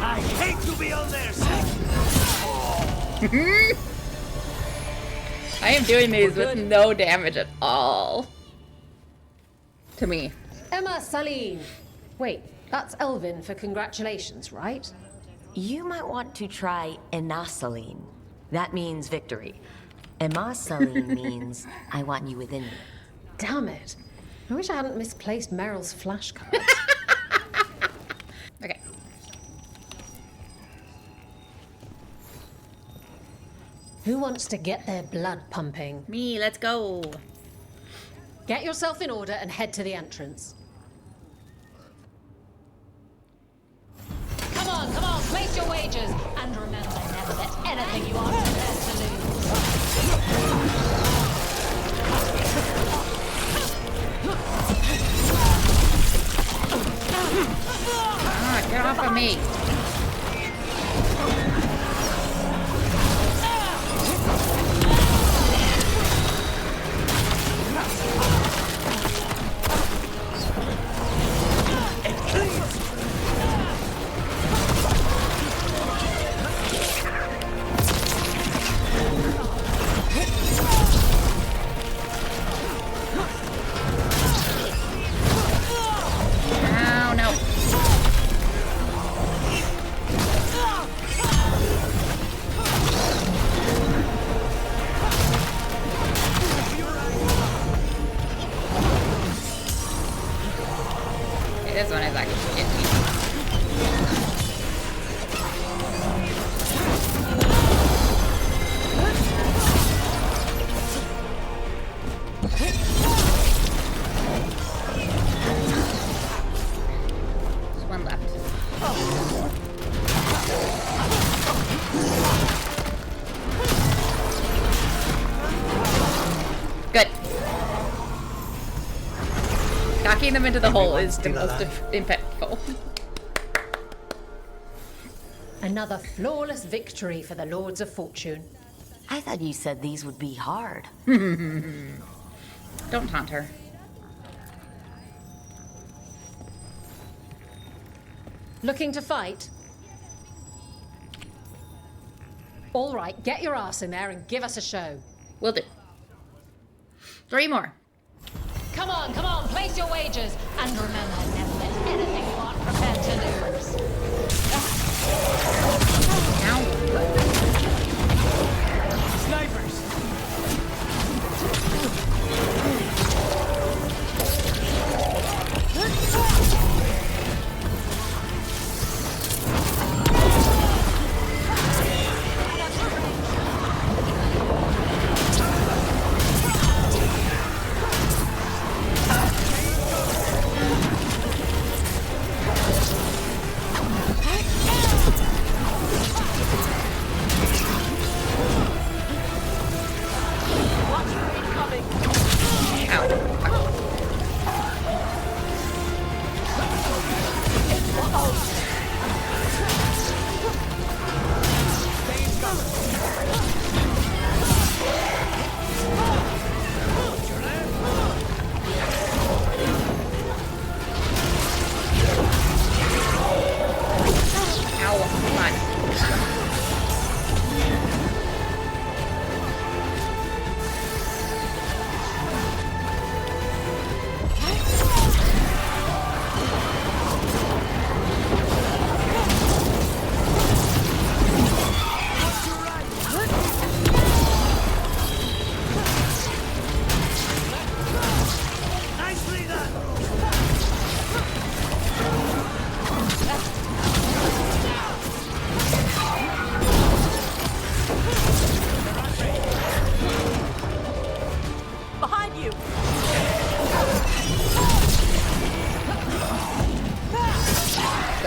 I hate to be on their side! I am doing these with no damage at all. To me. Emma Saline. Wait, that's Elvin for congratulations, right? You might want to try Enasaline. That means victory. Emasaline means I want you within me. Damn it. I wish I hadn't misplaced Meryl's flashcards. Okay. Who wants to get their blood pumping? Me, let's go. Get yourself in order and head to the entrance. Come on, place your wagers. And remember, never let anything you are prepared to lose. Ah, get off of me. Oh, no. Okay, this one is actually getting me. There's one left. Good. Knocking them into the hole is the most impactful. Another flawless victory for the Lords of Fortune. I thought you said these would be hard. Don't taunt her. Looking to fight? All right, get your ass in there and give us a show. Will do. 3 more. Come on, place your wagers. And remember, never let anything you aren't prepared to lose. Snipers!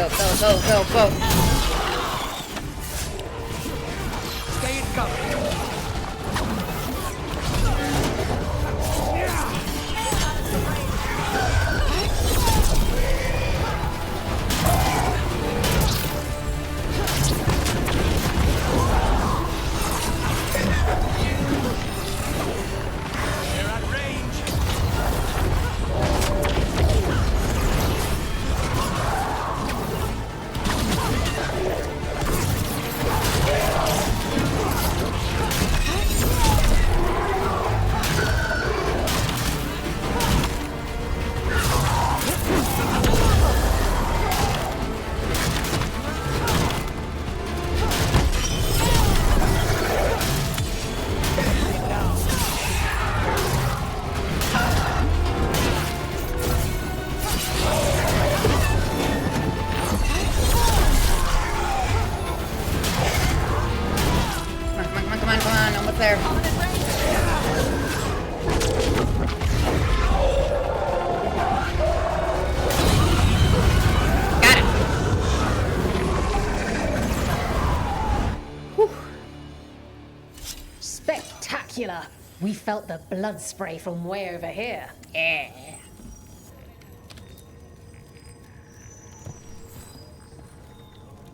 go, go, go, go, go. Stay in cover. There. Got it. Whew. Spectacular. We felt the blood spray from way over here. Yeah.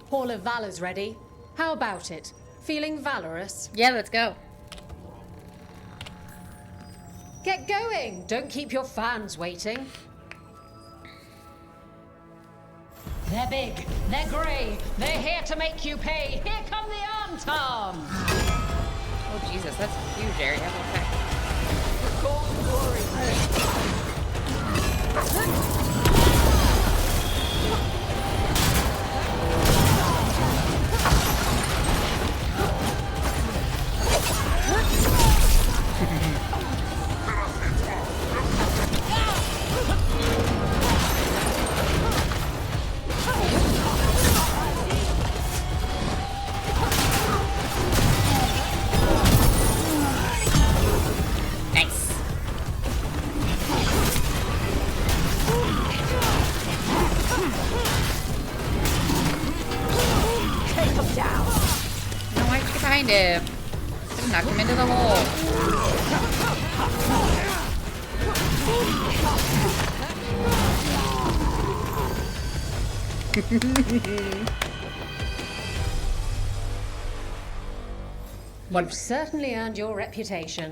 Hall of Valor's ready. How about it? Feeling valorous? Yeah, let's go. Get going! Don't keep your fans waiting. They're big, they're grey, they're here to make you pay. Here come the arm tom! Oh, Jesus, that's a huge area. Okay. Behind him. Just knock him into the hole. You've certainly earned your reputation.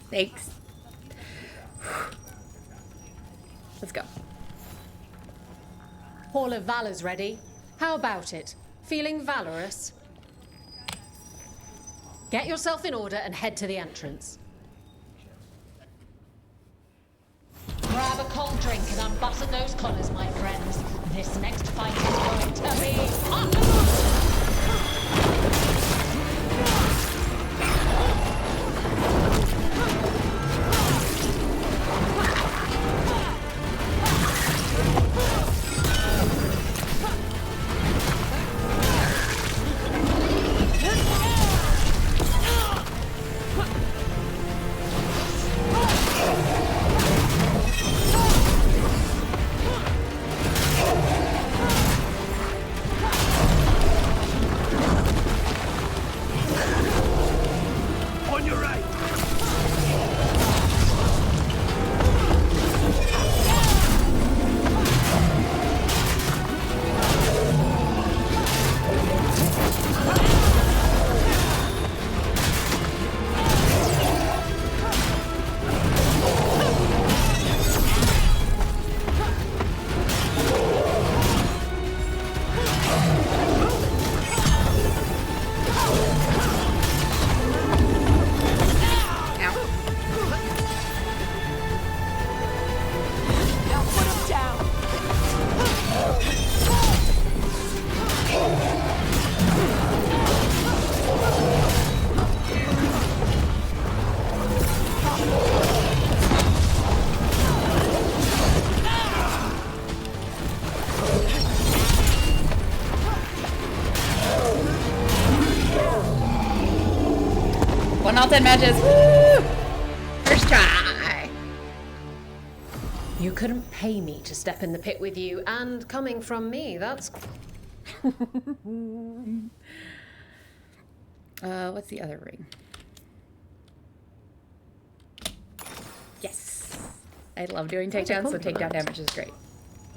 Thanks. Let's go. Hall of Valor's ready. How about it? Feeling valorous? Get yourself in order and head to the entrance. Grab a cold drink and unbutton those collars, my friends. This next fight is going to be hot! One all 10 matches. Woo! First try. You couldn't pay me to step in the pit with you, and coming from me, that's... What's the other ring? Yes! I love doing takedowns, so takedown damage is great.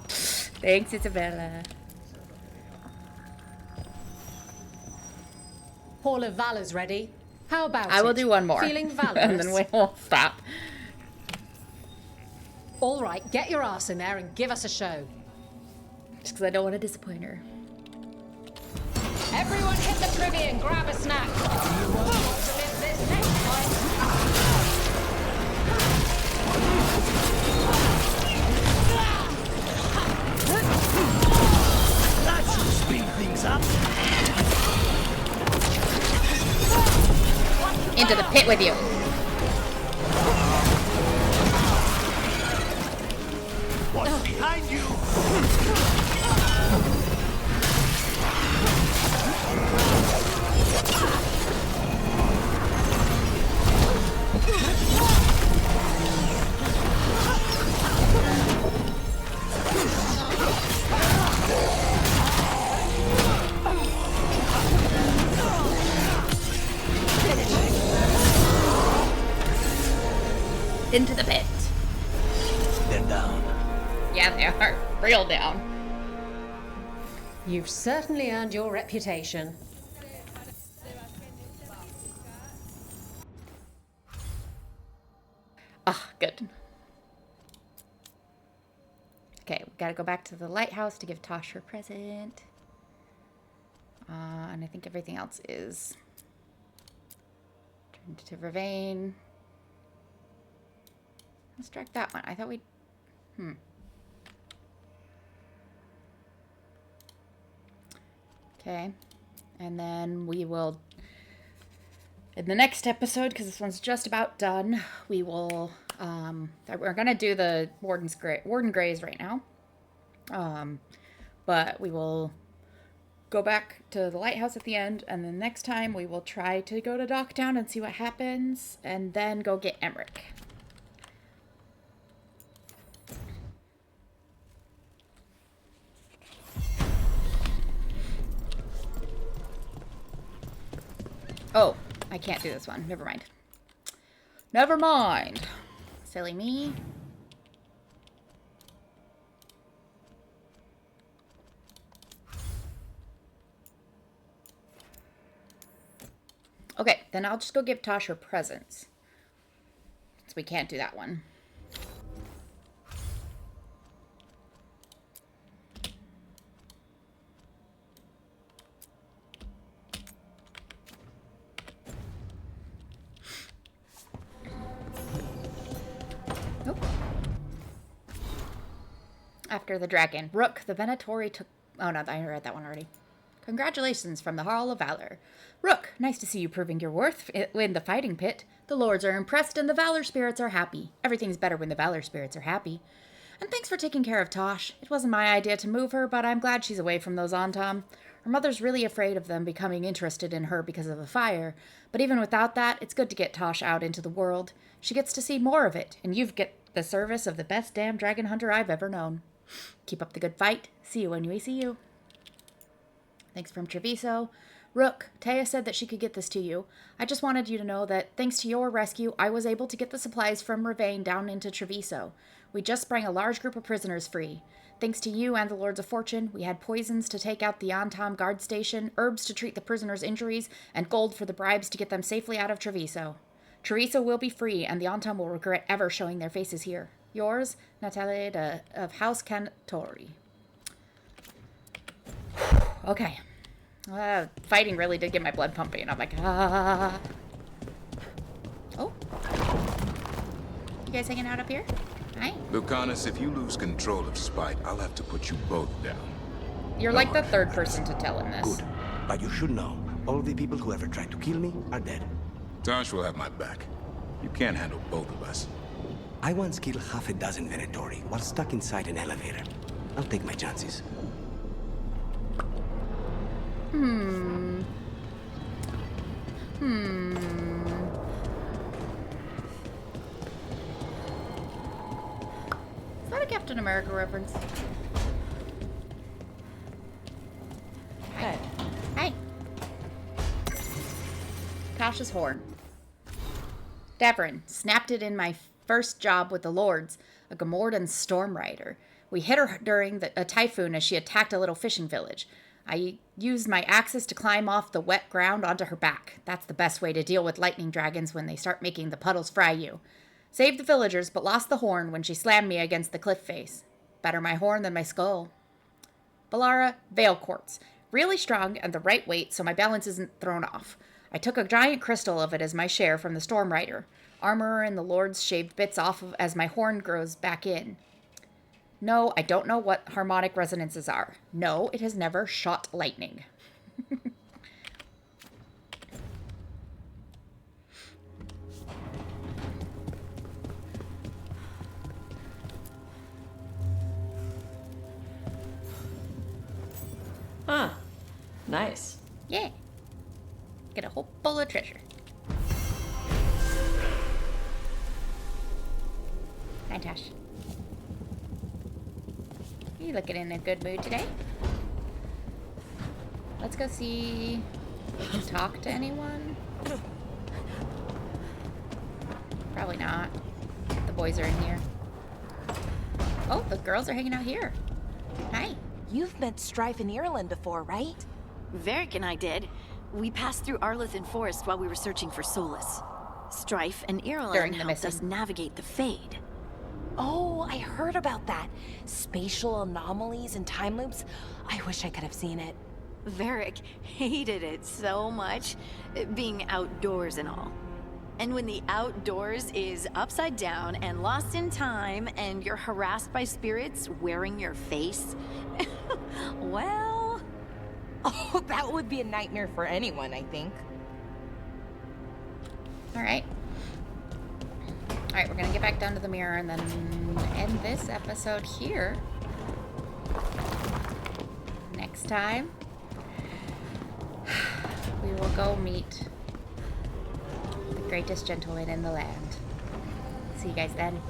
Thanks, Isabella. Hall of Valor's ready. How about it? I will do one more. Feeling valorous? And then we'll stop. All right, get your ass in there and give us a show. Just because I don't want to disappoint her. Everyone hit the privy and grab a snack. You won't want to miss this next time. That should speed things up. Into the pit with you. What's behind you? Into the pit. They're down. Yeah, they are. Real down. You've certainly earned your reputation. Ah, good. Okay, we gotta go back to the lighthouse to give Tosh her present. And I think everything else is turned to Vervain. Let's track that one. I thought we'd... Okay. And then we will... In the next episode, because this one's just about done, we will... we're going to do the Warden Greys right now. But we will go back to the lighthouse at the end, and then next time we will try to go to Docktown and see what happens, and then go get Emmerich. Oh, I can't do this one. Never mind. Never mind. Silly me. Okay, then I'll just go give Tosh her presents. So we can't do that one. Nope. After the dragon, Rook, the Venatori took... Oh, no, I read that one already. Congratulations from the Hall of Valor. Rook, nice to see you proving your worth in the fighting pit. The lords are impressed and the Valor spirits are happy. Everything's better when the Valor spirits are happy. And thanks for taking care of Tosh. It wasn't my idea to move her, but I'm glad she's away from those Antom. Her mother's really afraid of them becoming interested in her because of the fire. But even without that, it's good to get Tosh out into the world. She gets to see more of it, and you've get the service of the best damn dragon hunter I've ever known. Keep up the good fight. See you when we see you. Thanks from Treviso. Rook, Taya said that she could get this to you. I just wanted you to know that, thanks to your rescue, I was able to get the supplies from Ravane down into Treviso. We just sprang a large group of prisoners free. Thanks to you and the Lords of Fortune, we had poisons to take out the Antom guard station, herbs to treat the prisoners' injuries, and gold for the bribes to get them safely out of Treviso. Treviso will be free, and the Antom will regret ever showing their faces here. Yours, Natalie of House Cantori. Okay. Fighting really did get my blood pumping. I'm like, ah. Oh. You guys hanging out up here? Hi. Lucanus, if you lose control of Spite, I'll have to put you both down. You're like the third person to tell him this. Good. But you should know, all the people who ever tried to kill me are dead. Tosh will have my back. You can't handle both of us. I once killed half a dozen Venatori while stuck inside an elevator. I'll take my chances. Captain America reference. Hi. Hi. Tasha's horn. Davrin snapped it in my first job with the Lords, a Gamorrean storm rider. We hit her during a typhoon as she attacked a little fishing village. I used my axes to climb off the wet ground onto her back. That's the best way to deal with lightning dragons when they start making the puddles fry you. Saved the villagers, but lost the horn when she slammed me against the cliff face. Better my horn than my skull. Balara, Veil Quartz. Really strong and the right weight so my balance isn't thrown off. I took a giant crystal of it as my share from the Storm Rider. Armorer and the Lords shaved bits off of as my horn grows back in. No, I don't know what harmonic resonances are. No, it has never shot lightning. Huh. Nice. Yeah. Get a whole bowl of treasure. Hi, Tosh. You looking in a good mood today? Let's go see if we can talk to anyone. Probably not. The boys are in here. Oh, the girls are hanging out here. Hi. You've met Strife in Ireland before, right? Varric and I did. We passed through Arlethan Forest while we were searching for Solus. Strife and Ireland helped us navigate the Fade. Oh, I heard about that. Spatial anomalies and time loops. I wish I could have seen it. Varric hated it so much, being outdoors and all. And when the outdoors is upside down and lost in time and you're harassed by spirits wearing your face, well... Oh, that would be a nightmare for anyone, I think. Alright. Alright, we're gonna get back down to the mirror and then end this episode here. Next time, we will go meet the greatest gentleman in the land. See you guys then.